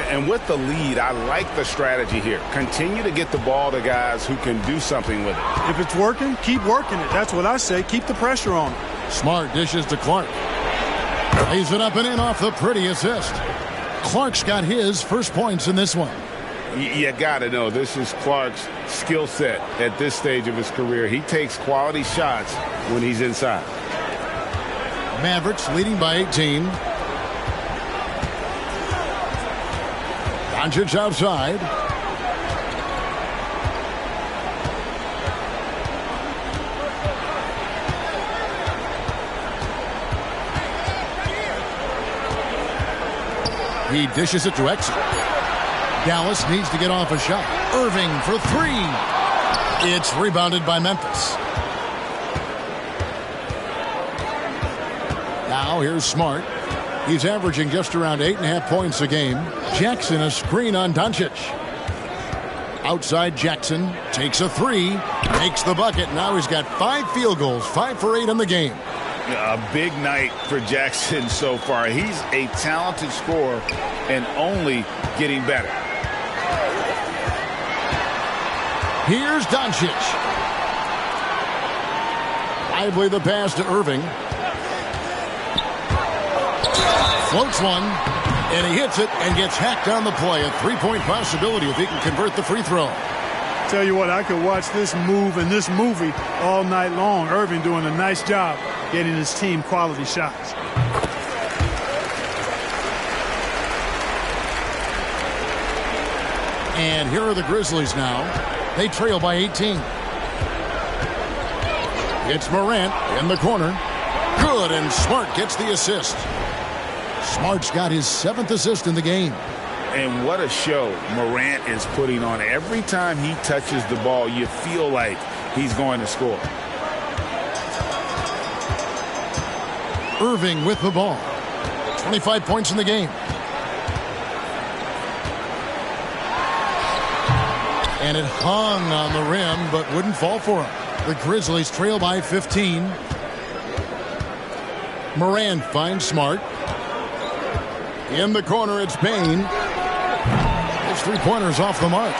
And with the lead, I like the strategy here. Continue to get the ball to guys who can do something with it. If it's working, keep working it. That's what I say. Keep the pressure on. Smart dishes to Clark. Lays it up and in off the pretty assist. Clark's got his first points in this one. You got to know this is Clark's skill set at this stage of his career. He takes quality shots when he's inside. Mavericks leading by 18. Doncic outside. He dishes it to Exum. Dallas needs to get off a shot. Irving for 3. It's rebounded by Memphis. Now here's Smart. He's averaging just around 8.5 points a game. Jackson a screen on Doncic. Outside Jackson takes a 3. Makes the bucket. Now he's got 5 field goals. 5 for 8 in the game. A big night for Jackson so far. He's a talented scorer and only getting better. Here's Doncic. Lively the pass to Irving. Floats one, and he hits it and gets hacked on the play. A 3-point possibility if he can convert the free throw. Tell you what, I could watch this move and this movie all night long. Irving doing a nice job getting his team quality shots. And here are the Grizzlies now. They trail by 18. It's Morant in the corner. Good, and Smart gets the assist. Smart's got his 7th assist in the game. And what a show Morant is putting on. Every time he touches the ball, you feel like he's going to score. Irving with the ball. 25 points in the game. And it hung on the rim, but wouldn't fall for him. The Grizzlies trail by 15. Morant finds Smart. In the corner, it's Payne. His 3-pointer's off the mark.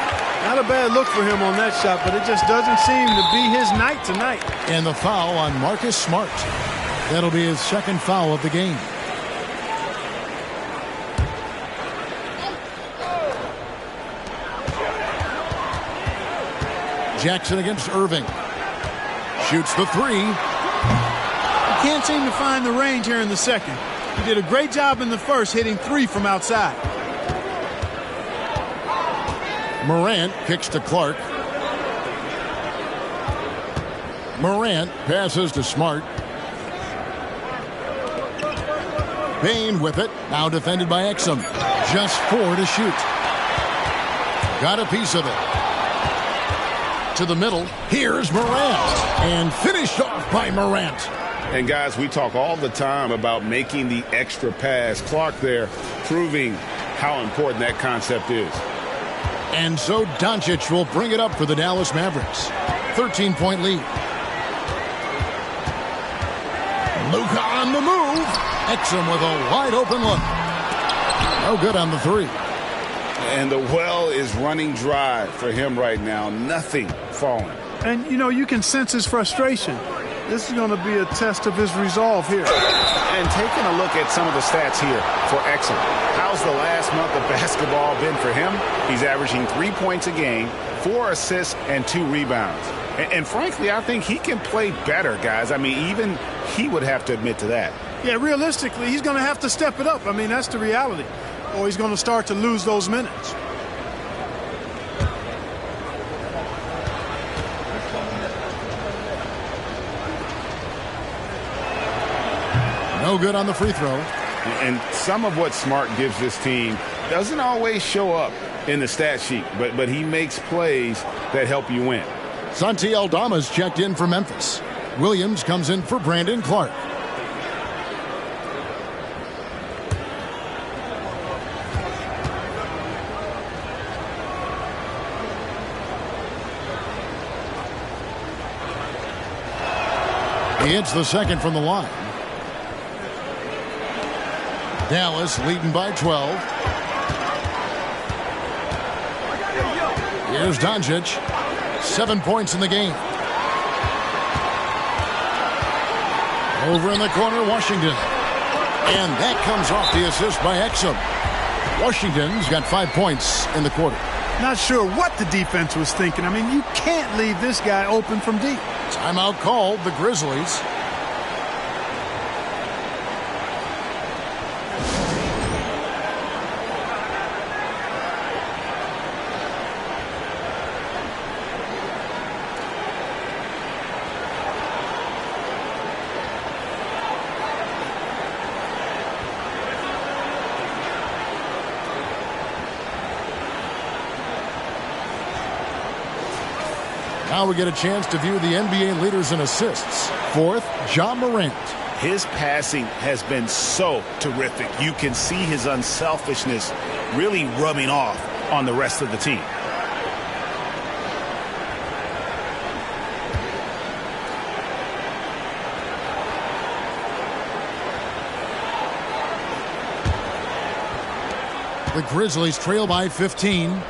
Not a bad look for him on that shot, but it just doesn't seem to be his night tonight. And the foul on Marcus Smart. That'll be his 2nd foul of the game. Jackson against Irving. Shoots the 3. He can't seem to find the range here in the second. He did a great job in the first, hitting 3 from outside. Morant kicks to Clark. Morant passes to Smart. Payne with it. Now defended by Exum. Just 4 to shoot. Got a piece of it. To the middle. Here's Morant. And finished off by Morant. And guys, we talk all the time about making the extra pass. Clark there proving how important that concept is. And so Doncic will bring it up for the Dallas Mavericks. 13-point lead. Luka on the move. Exum with a wide open look. No good on the three. And the well is running dry for him right now. Nothing falling. And, you know, you can sense his frustration. This is going to be a test of his resolve here. And taking a look at some of the stats here for Exum. How's the last month of basketball been for him? He's averaging 3 points a game, 4 assists, and 2 rebounds. And frankly, I think he can play better, guys. I mean, even he would have to admit to that. Yeah, realistically, he's going to have to step it up. I mean, that's the reality. Or he's going to start to lose those minutes. No good on the free throw. And some of what Smart gives this team doesn't always show up in the stat sheet, but he makes plays that help you win. Santi Aldama's checked in for Memphis. Williams comes in for Brandon Clark. He hits the second from the line. Dallas leading by 12. Here's Doncic. 7 points in the game. Over in the corner, Washington. And that comes off the assist by Exum. Washington's got 5 points in the quarter. Not sure what the defense was thinking. I mean, you can't leave this guy open from deep. Timeout called, the Grizzlies. Now we get a chance to view the NBA leaders in assists. Fourth, Ja Morant. His passing has been so terrific. You can see his unselfishness really rubbing off on the rest of the team. The Grizzlies trail by 15.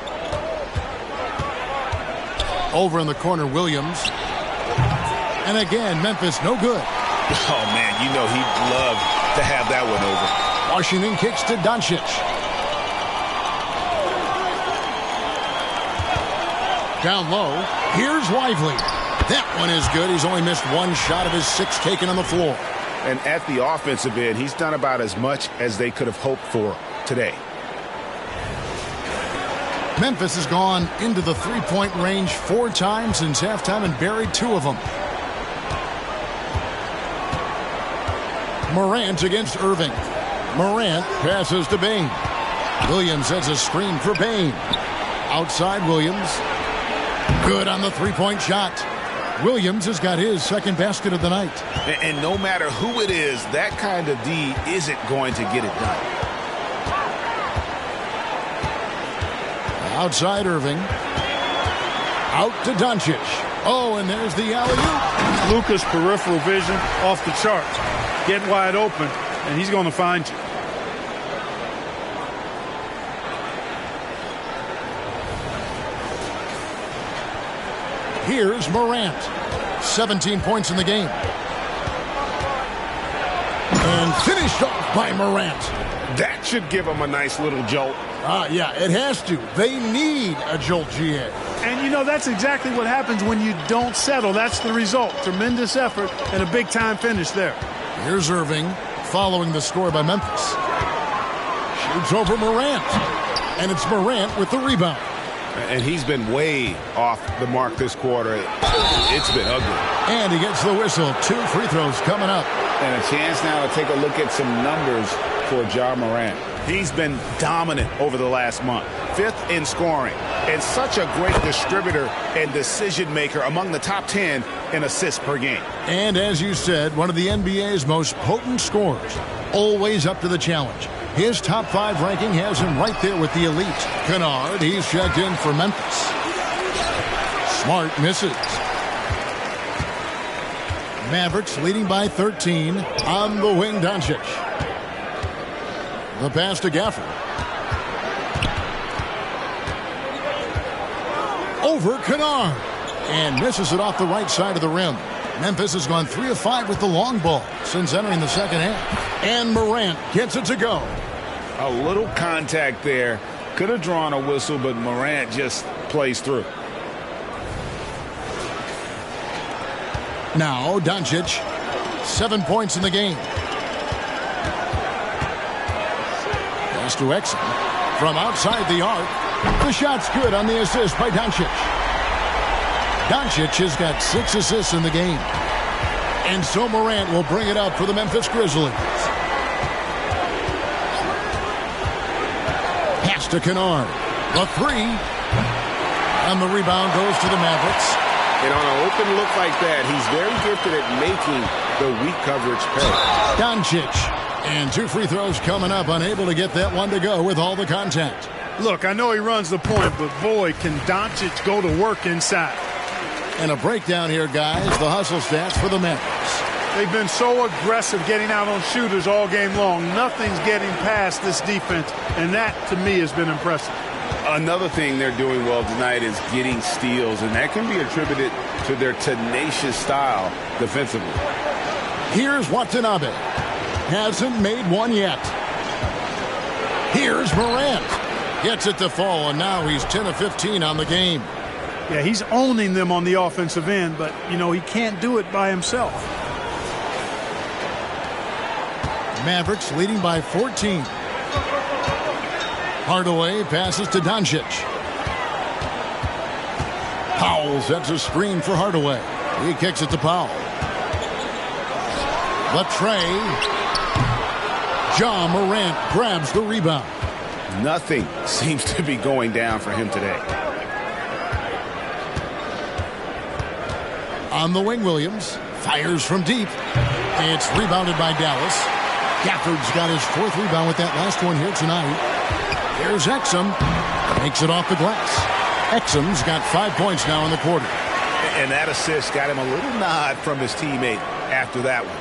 Over in the corner, Williams. And again, Memphis, no good. Oh, man, you know he'd love to have that one over. Washington kicks to Doncic. Down low. Here's Lively. That one is good. He's only missed one shot of his 6 taken on the floor. And at the offensive end, he's done about as much as they could have hoped for today. Memphis has gone into the three-point range 4 times since halftime and buried 2 of them. Morant against Irving. Morant passes to Bane. Williams has a screen for Bane. Outside Williams. Good on the three-point shot. Williams has got his second basket of the night. And no matter who it is, that kind of D isn't going to get it done. Outside Irving. Out to Doncic. Oh, and there's the alley-oop. Luka's peripheral vision off the charts. Get wide open, and he's going to find you. Here's Morant. 17 points in the game. And finished off by Morant. That should give him a nice little jolt. Yeah, it has to. They need a jolt, GA. And, you know, that's exactly what happens when you don't settle. That's the result. Tremendous effort and a big-time finish there. Here's Irving following the score by Memphis. Shoots over Morant. And it's Morant with the rebound. And he's been way off the mark this quarter. It's been ugly. And he gets the whistle. 2 free throws coming up. And a chance now to take a look at some numbers for Ja Morant. He's been dominant over the last month. 5th in scoring. And such a great distributor and decision maker, among the top 10 in assists per game. And as you said, one of the NBA's most potent scorers. Always up to the challenge. His top 5 ranking has him right there with the elite. Kennard, he's checked in for Memphis. Smart misses. Mavericks leading by 13 on the wing. Doncic. The pass to Gafford. Over Kennard. And misses it off the right side of the rim. Memphis has gone 3 of 5 with the long ball since entering the second half. And Morant gets it to go. A little contact there. Could have drawn a whistle, but Morant just plays through. Now Doncic, 7 points in the game. Pass to Exum. From outside the arc. The shot's good on the assist by Doncic. Doncic has got 6 assists in the game. And so Morant will bring it up for the Memphis Grizzlies. Pass to Kennard. The 3. And the rebound goes to the Mavericks. And on an open look like that, he's very gifted at making the weak coverage pay. Doncic. And 2 free throws coming up. Unable to get that one to go with all the contact. Look, I know he runs the point, but boy, can Doncic go to work inside. And a breakdown here, guys. The hustle stats for the Mavericks. They've been so aggressive getting out on shooters all game long. Nothing's getting past this defense, and that, to me, has been impressive. Another thing they're doing well tonight is getting steals, and that can be attributed to their tenacious style defensively. Here's Watanabe. Hasn't made one yet. Here's Morant. Gets it to fall, and now he's 10 of 15 on the game. Yeah, he's owning them on the offensive end, but, you know, he can't do it by himself. Mavericks leading by 14. Hardaway passes to Doncic. Powell sets a screen for Hardaway. He kicks it to Powell. The tray. Ja Morant grabs the rebound. Nothing seems to be going down for him today. On the wing, Williams fires from deep. It's rebounded by Dallas. Gafford's got his 4th rebound with that last one here tonight. Here's Exum. Makes it off the glass. Exum's got 5 points now in the quarter. And that assist got him a little nod from his teammate after that one.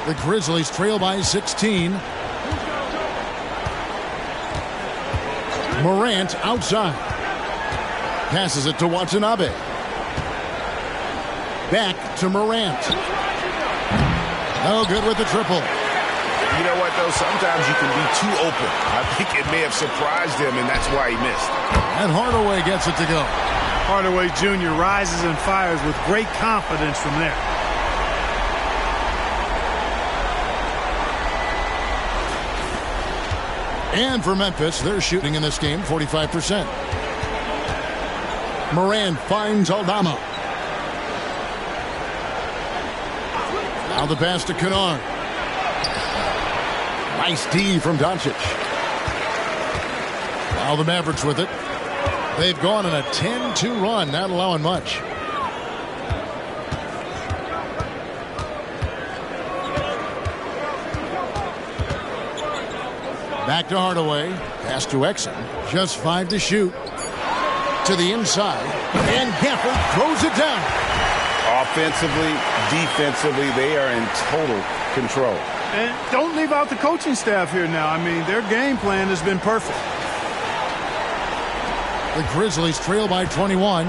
The Grizzlies trail by 16. Morant outside. Passes it to Watanabe. Back to Morant. No good with the triple. You know what, though? Sometimes you can be too open. I think it may have surprised him, and that's why he missed. And Hardaway gets it to go. Hardaway Jr. rises and fires with great confidence from there. And for Memphis, they're shooting in this game 45%. Morant finds Aldama. Now the pass to Kennard. Nice D from Doncic. Now the Mavericks with it. They've gone on a 10-2 run, not allowing much. Back to Hardaway. Pass to Exum. Just 5 to shoot. To the inside. And Gafford throws it down. Offensively, defensively, they are in total control. And don't leave out the coaching staff here now. I mean, their game plan has been perfect. The Grizzlies trail by 21.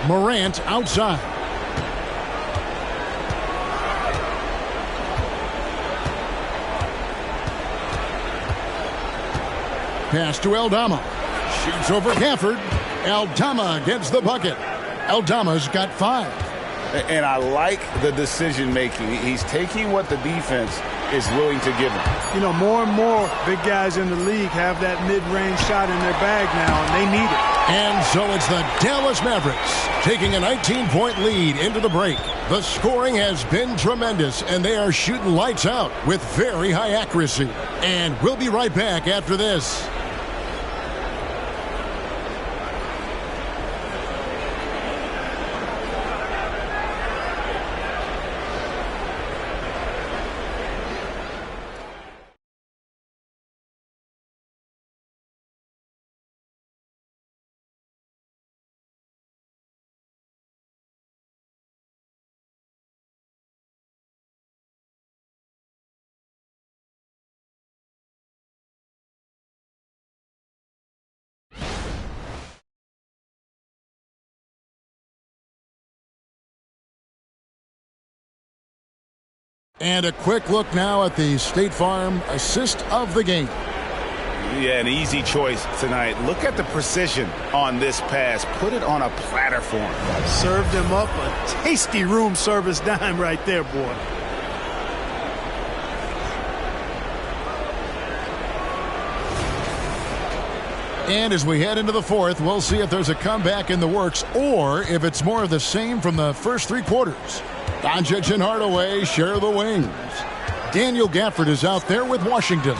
Morant outside. Pass to Aldama. Shoots over Gafford. Aldama gets the bucket. Aldama's got 5. And I like the decision making. He's taking what the defense is willing to give him. You know, more and more big guys in the league have that mid-range shot in their bag now, and they need it. And so it's the Dallas Mavericks taking a 19-point lead into the break. The scoring has been tremendous, and they are shooting lights out with very high accuracy. And we'll be right back after this. And a quick look now at the State Farm assist of the game. Yeah, an easy choice tonight. Look at the precision on this pass. Put it on a platter for him. Served him up a tasty room service dime right there, boy. And as we head into the fourth, we'll see if there's a comeback in the works or if it's more of the same from the first three quarters. Doncic and Hardaway share the wings. Daniel Gafford is out there with Washington.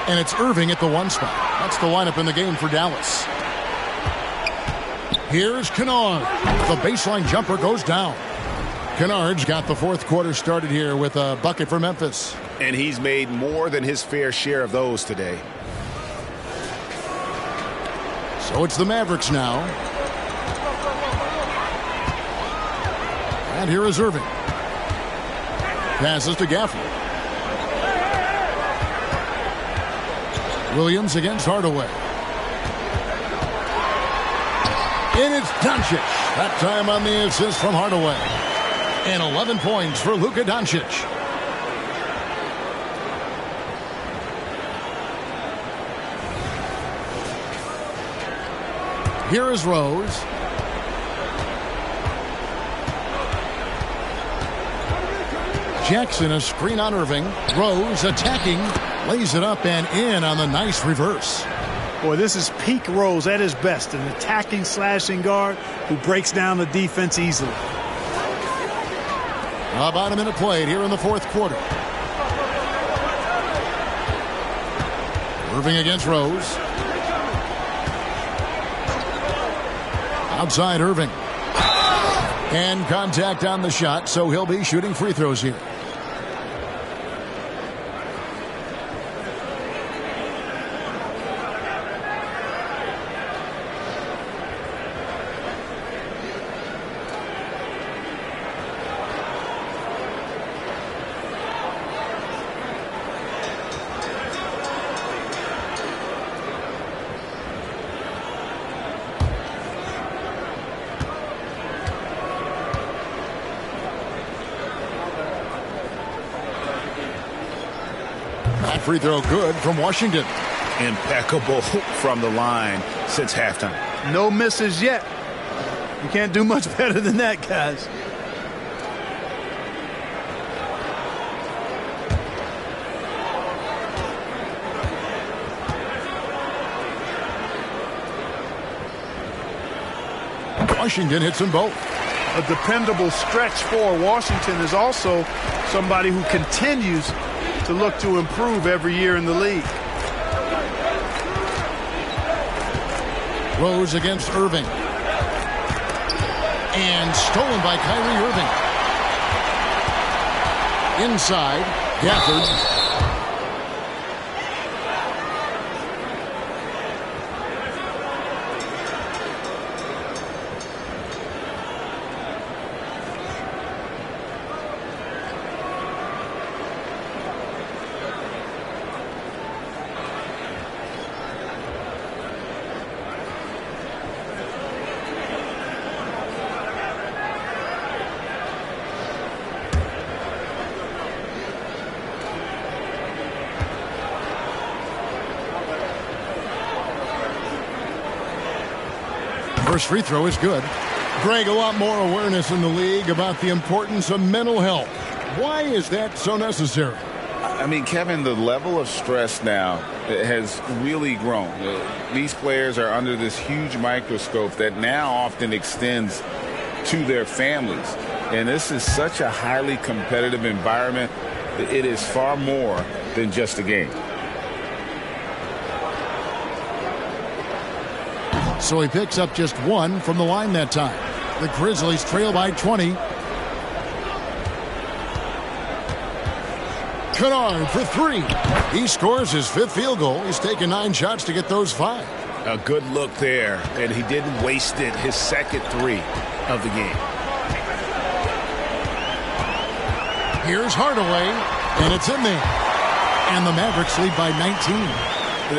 And it's Irving at the one spot. That's the lineup in the game for Dallas. Here's Kennard. The baseline jumper goes down. Kennard's got the fourth quarter started here with a bucket for Memphis. And he's made more than his fair share of those today. So it's the Mavericks now. And here is Irving. Passes to Gafford. Williams against Hardaway. And it's Doncic. That time on the assist from Hardaway. And 11 points for Luka Doncic. Here is Rose. Jackson, a screen on Irving. Rose attacking. Lays it up and in on the nice reverse. Boy, this is peak Rose at his best. An attacking, slashing guard who breaks down the defense easily. About a minute played here in the fourth quarter. Irving against Rose. Outside Irving. And contact on the shot, so he'll be shooting free throws here. Free throw good from Washington. Impeccable from the line since halftime. No misses yet. You can't do much better than that, guys. Washington hits them both. A dependable stretch for Washington is also somebody who continues to look to improve every year in the league. Rose against Irving. And stolen by Kyrie Irving. Inside, Gafford. First free throw is good. Greg, a lot more awareness in the league about the importance of mental health. Why is that so necessary? I mean, Kevin, the level of stress now has really grown. These players are under this huge microscope that now often extends to their families. And this is such a highly competitive environment. It is far more than just a game. So he picks up just one from the line that time. The Grizzlies trail by 20. Kennard for three. He scores his fifth field goal. He's taken 9 shots to get those 5. A good look there, and he didn't waste it. His second 3 of the game. Here's Hardaway, and it's in there. And the Mavericks lead by 19.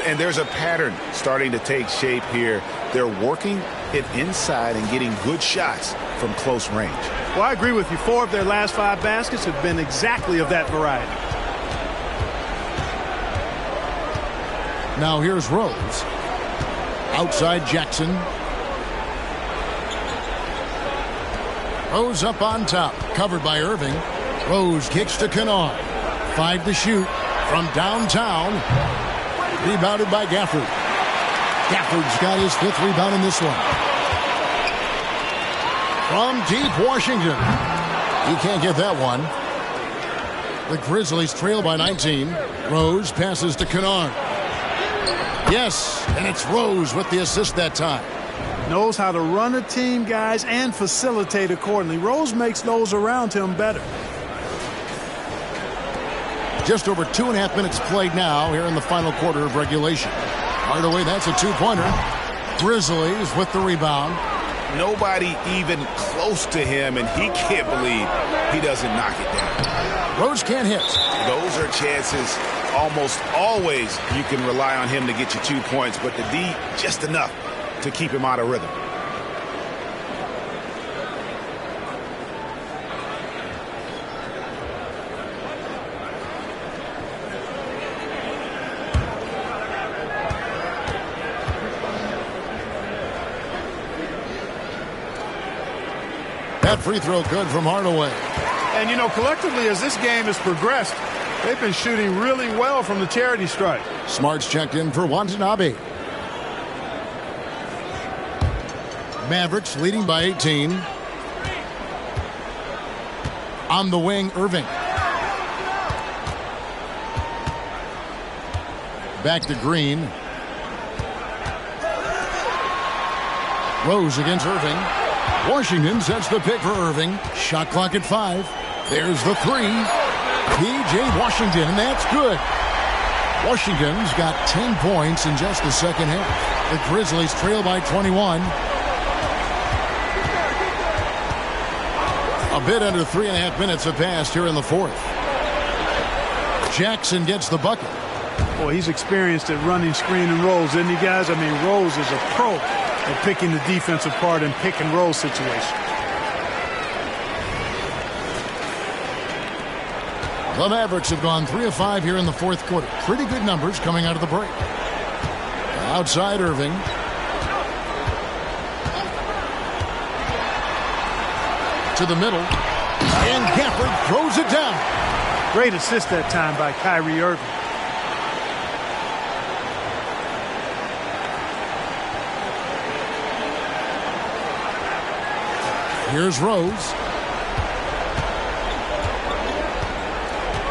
And there's a pattern starting to take shape here. They're working it inside and getting good shots from close range. Well, I agree with you. 4 of their last 5 baskets have been exactly of that variety. Now here's Rose. Outside Jackson. Rose up on top. Covered by Irving. Rose kicks to Kennard. 5 to shoot from downtown. Rebounded by Gafford. Gafford's got his 5th rebound in this one. From deep Washington. He can't get that one. The Grizzlies trail by 19. Rose passes to Kennard. Yes, and it's Rose with the assist that time. Knows how to run a team, guys, and facilitate accordingly. Rose makes those around him better. Just over 2.5 minutes played now here in the final quarter of regulation. Hardaway, that's a 2-pointer. Grizzlies with the rebound. Nobody even close to him, and he can't believe he doesn't knock it down. Rose can't hit. Those are chances almost always you can rely on him to get you 2 points, but the D just enough to keep him out of rhythm. That free throw good from Hardaway. And, you know, collectively, as this game has progressed, they've been shooting really well from the charity stripe. Smart's checked in for Watanabe. Mavericks leading by 18. On the wing, Irving. Back to Green. Rose against Irving. Washington sets the pick for Irving. Shot clock at 5. There's the 3. P.J. Washington, and that's good. Washington's got 10 points in just the second half. The Grizzlies trail by 21. A bit under 3.5 minutes have passed here in the 4th. Jackson gets the bucket. Boy, he's experienced at running screen and rolls, isn't he, guys? I mean, Rose is a pro at picking the defensive part in pick and roll situations. The Mavericks have gone 3 of 5 here in the 4th quarter. Pretty good numbers coming out of the break. Outside Irving. To the middle. And Gafford throws it down. Great assist that time by Kyrie Irving. Here's Rose.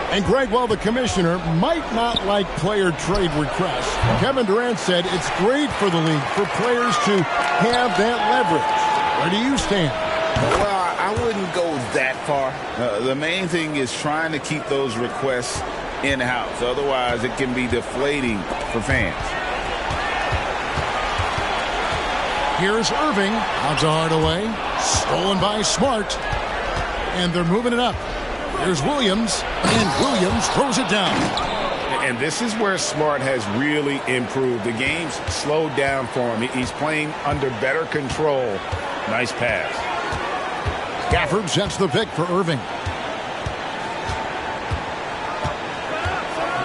And Greg, while the commissioner might not like player trade requests, Kevin Durant said it's great for the league for players to have that leverage. Where do you stand? Well, I wouldn't go that far. The main thing is trying to keep those requests in-house. Otherwise, it can be deflating for fans. Here's Irving. Out to Hardaway. Stolen by Smart. And they're moving it up. Here's Williams. And Williams throws it down. And this is where Smart has really improved. The game's slowed down for him. He's playing under better control. Nice pass. Gafford sets the pick for Irving.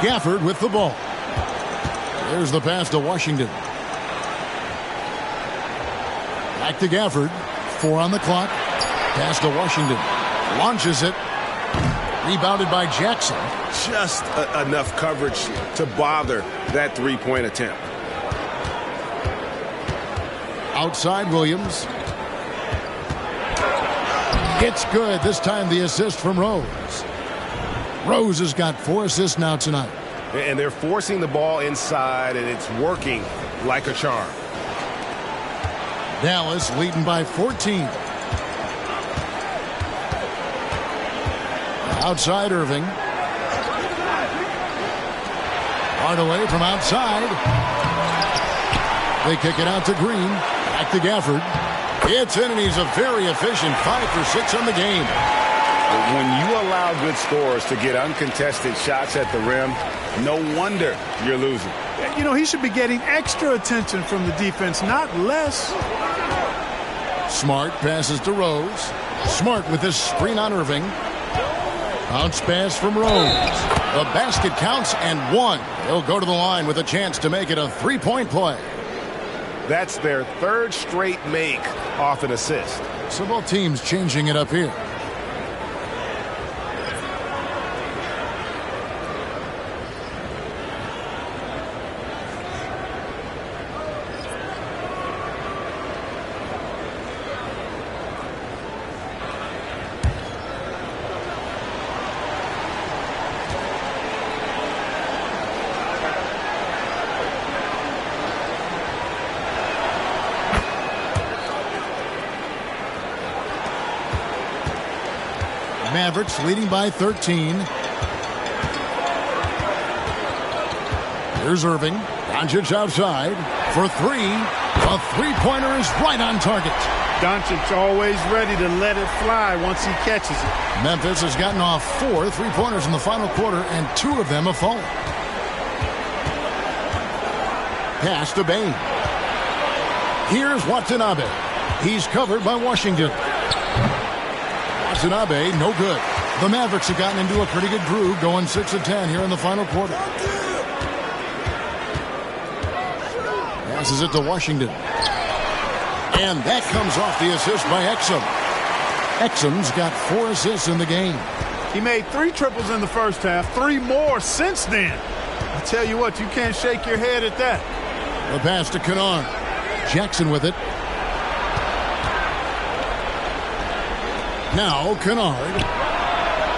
Gafford with the ball. There's the pass to Washington. Back to Gafford. 4 on the clock. Pass to Washington. Launches it. Rebounded by Jackson. Just enough coverage to bother that three-point attempt. Outside Williams. It's good. This time the assist from Rose. Rose has got 4 assists now tonight. And they're forcing the ball inside, and it's working like a charm. Dallas leading by 14. Outside Irving. Hardaway from outside. They kick it out to Green. Back to Gafford. It's in, and he's a very efficient 5 for 6 on the game. When you allow good scorers to get uncontested shots at the rim, no wonder you're losing. You know, he should be getting extra attention from the defense, not less. Smart passes to Rose. Smart with this screen on Irving. Bounce pass from Rose. The basket counts and one. He'll go to the line with a chance to make it a three-point play. That's their third straight make off an assist. So both teams changing it up here. Mavericks leading by 13. Here's Irving. Doncic outside for three. A three-pointer is right on target. Doncic always ready to let it fly once he catches it. Memphis has gotten off 4 3-pointers in the final quarter, and 2 of them have fallen. Pass to Bain. Here's Watanabe. He's covered by Washington. Watanabe, no good. The Mavericks have gotten into a pretty good groove, going 6 of 10 here in the final quarter. Passes it to Washington. And that comes off the assist by Exum. Exum's got 4 assists in the game. He made 3 triples in the first half, 3 more since then. I tell you what, you can't shake your head at that. The pass to Kennard. Jackson with it. Now Kennard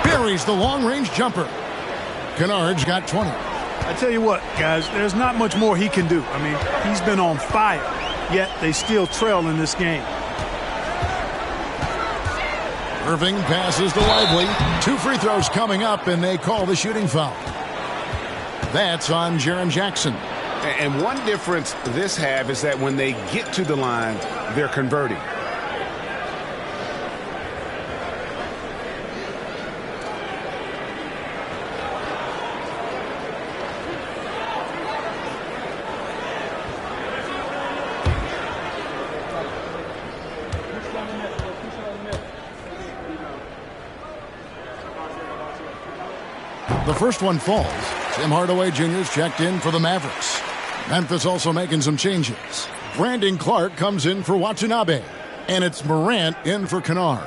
buries the long-range jumper. Kennard's got 20. I tell you what, guys, there's not much more he can do. I mean, he's been on fire, yet they still trail in this game. Irving passes to Lively. 2 free throws coming up, and they call the shooting foul. That's on Jaren Jackson. And one difference this half is that when they get to the line, they're converting. The first one falls. Tim Hardaway Jr.'s checked in for the Mavericks. Memphis also making some changes. Brandon Clark comes in for Watanabe. And it's Morant in for Kennard.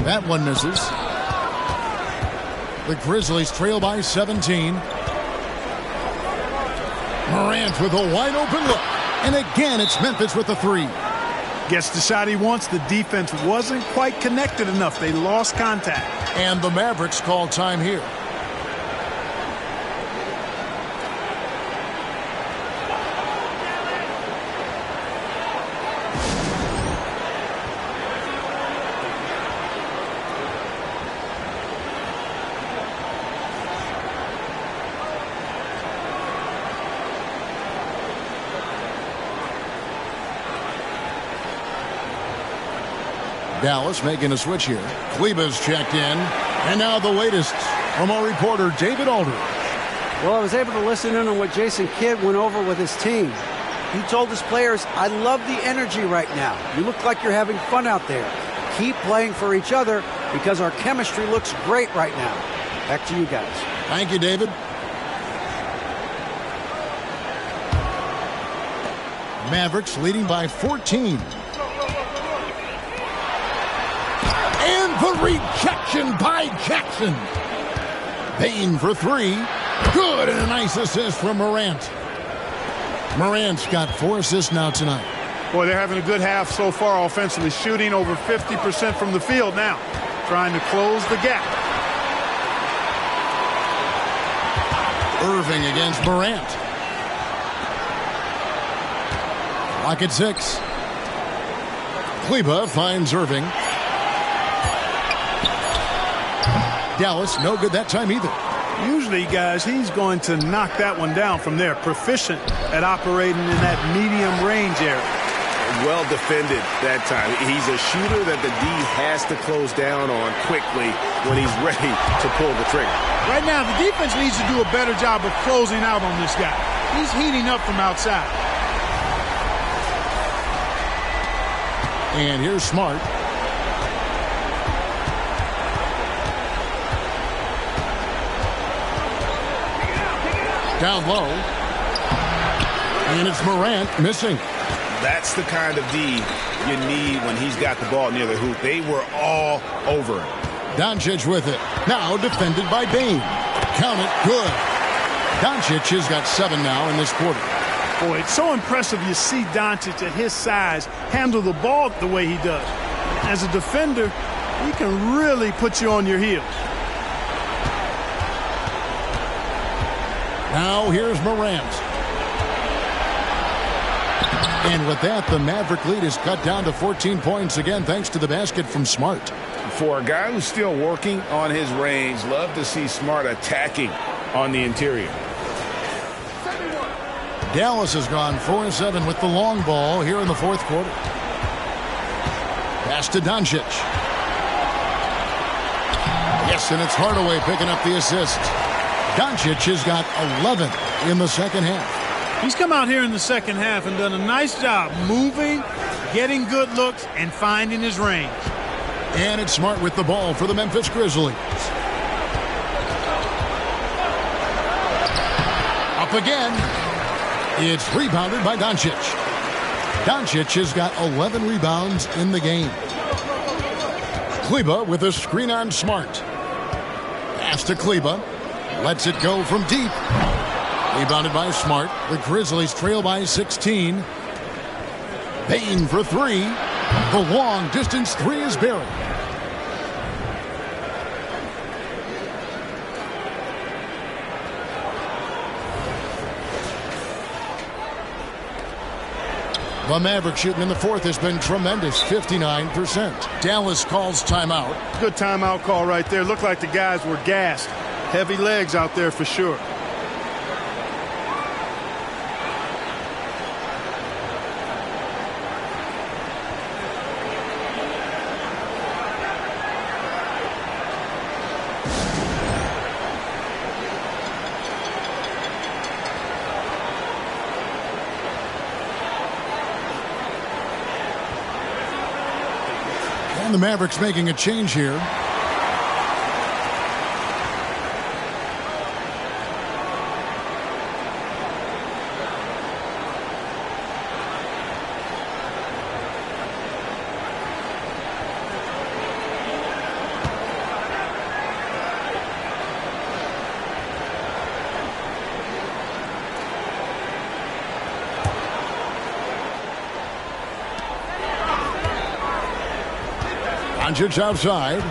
That one misses. The Grizzlies trail by 17. Morant with a wide open look. And again, it's Memphis with the 3. Gets the shot he wants. The defense wasn't quite connected enough. They lost contact. And the Mavericks call time here. Dallas making a switch here. Kleba's checked in. And now the latest from our reporter, David Aldridge. Well, I was able to listen in on what Jason Kidd went over with his team. He told his players, I love the energy right now. You look like you're having fun out there. Keep playing for each other because our chemistry looks great right now. Back to you guys. Thank you, David. Mavericks leading by 14. And the rejection by Jackson. Bain for 3. Good, and a nice assist from Morant. Morant's got 4 assists now tonight. Boy, they're having a good half so far offensively, shooting over 50% from the field now, trying to close the gap. Irving against Morant. Clock at 6. Kleba finds Irving. Dallas, no good that time either. Usually, guys, he's going to knock that one down from there. Proficient at operating in that medium range area. well defended that time. He's a shooter that the D has to close down on quickly when he's ready to pull the trigger. Right now, the defense needs to do a better job of closing out on this guy. He's heating up from outside. And here's Smart. Down low. And it's Morant missing. That's the kind of D you need when he's got the ball near the hoop. They were all over him. Doncic with it. Now defended by Bane. Count it. Good. Doncic has got 7 now in this quarter. Boy, it's so impressive you see Doncic at his size handle the ball the way he does. As a defender, he can really put you on your heels. Now here's Morant. And with that, the Maverick lead is cut down to 14 points again, thanks to the basket from Smart. For a guy who's still working on his range, love to see Smart attacking on the interior. Dallas has gone 4-7 with the long ball here in the fourth quarter. Pass to Doncic. Yes, and it's Hardaway picking up the assist. Doncic has got 11 in the second half. He's come out here in the second half and done a nice job moving, getting good looks, and finding his range. And it's Smart with the ball for the Memphis Grizzlies. Up again. It's rebounded by Doncic. Doncic has got 11 rebounds in the game. Kleber with a screen on Smart. Pass to Kleber. Lets it go from deep. Rebounded by Smart. The Grizzlies trail by 16. Bane for 3. The long distance 3 is buried. The Mavericks shooting in the fourth has been tremendous, 59%. Dallas calls timeout. Good timeout call right there. Looked like the guys were gassed. Heavy legs out there for sure. And the Mavericks making a change here. Doncic outside.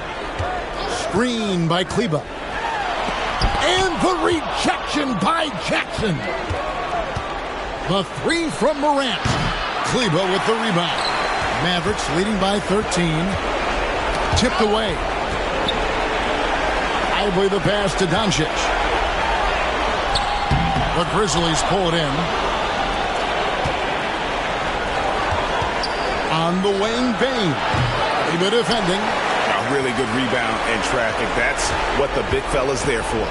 Screen by Kleber. And the rejection by Jackson. The 3 from Morant. Kleber with the rebound. Mavericks leading by 13. Tipped away. Idly the pass to Doncic. The Grizzlies pull it in. On the wing, Bane. Kleber defending. A really good rebound and traffic. That's what the big fella's there for.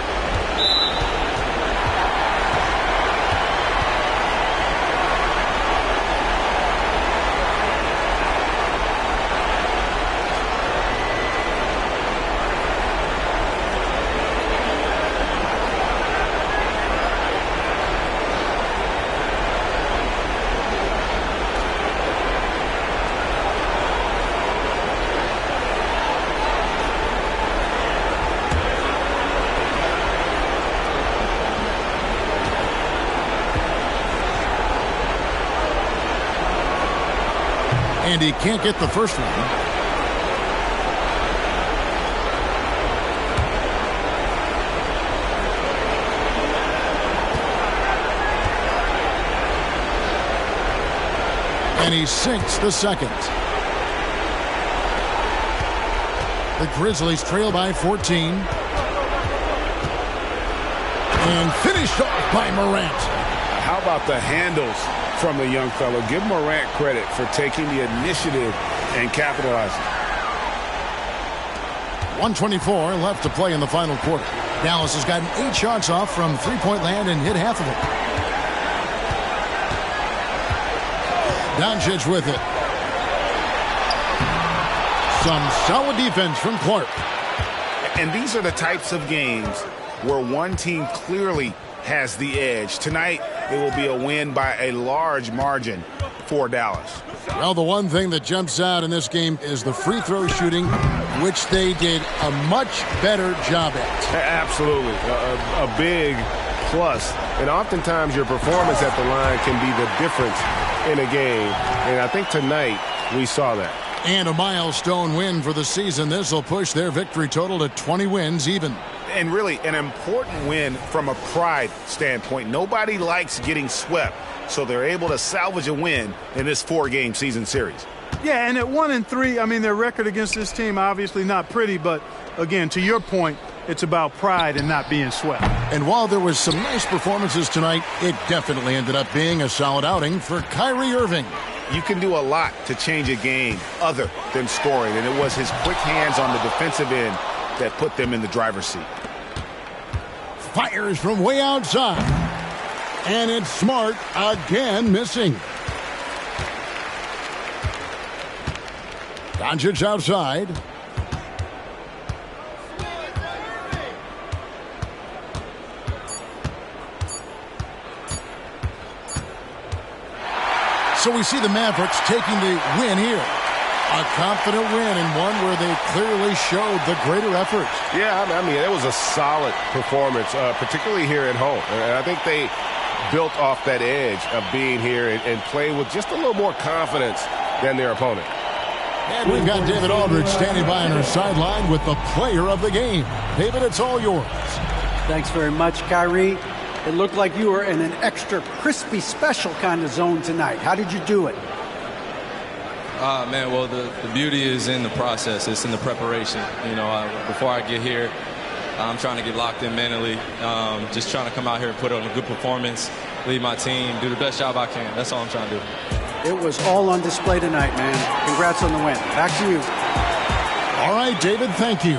And he can't get the first one. And he sinks the second. The Grizzlies trail by 14. And finished off by Morant. How about the handles from the young fellow. Give Morant credit for taking the initiative and capitalizing. 1:24 left to play in the final quarter. Dallas has gotten 8 shots off from three-point land and hit half of it. Doncic with it. Some solid defense from Clark. And these are the types of games where one team clearly has the edge. Tonight, it will be a win by a large margin for Dallas. Well, the one thing that jumps out in this game is the free throw shooting, which they did a much better job at. Absolutely. A big plus. And oftentimes your performance at the line can be the difference in a game. And I think tonight we saw that. And a milestone win for the season. This will push their victory total to 20 wins even. And really an important win from a pride standpoint. Nobody likes getting swept, so they're able to salvage a win in this 4-game season series. Yeah, and at 1-3, I mean, their record against this team obviously not pretty, but again, to your point, it's about pride and not being swept. And while there was some nice performances tonight, it definitely ended up being a solid outing for Kyrie Irving. You can do a lot to change a game other than scoring, and it was his quick hands on the defensive end that put them in the driver's seat. Fires from way outside. And it's Smart again missing. Doncic outside. So we see the Mavericks taking the win here. A confident win and one where they clearly showed the greater effort. Yeah, I mean, it was a solid performance, particularly here at home. And I think they built off that edge of being here and played with just a little more confidence than their opponent. And we've got David Aldridge standing by on our sideline with the player of the game. David, it's all yours. Thanks very much, Kyrie. It looked like you were in an extra crispy special kind of zone tonight. How did you do it? Man, well, the beauty is in the process. It's in the preparation. You know, before I get here, I'm trying to get locked in mentally. Just trying to come out here and put on a good performance, lead my team, do the best job I can. That's all I'm trying to do. It was all on display tonight, man. Congrats on the win. Back to you. All right, David, thank you.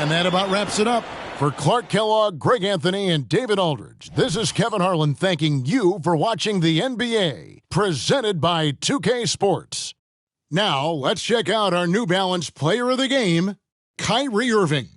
And that about wraps it up. For Clark Kellogg, Greg Anthony, and David Aldridge, this is Kevin Harlan thanking you for watching the NBA, presented by 2K Sports. Now, let's check out our New Balance player of the game, Kyrie Irving.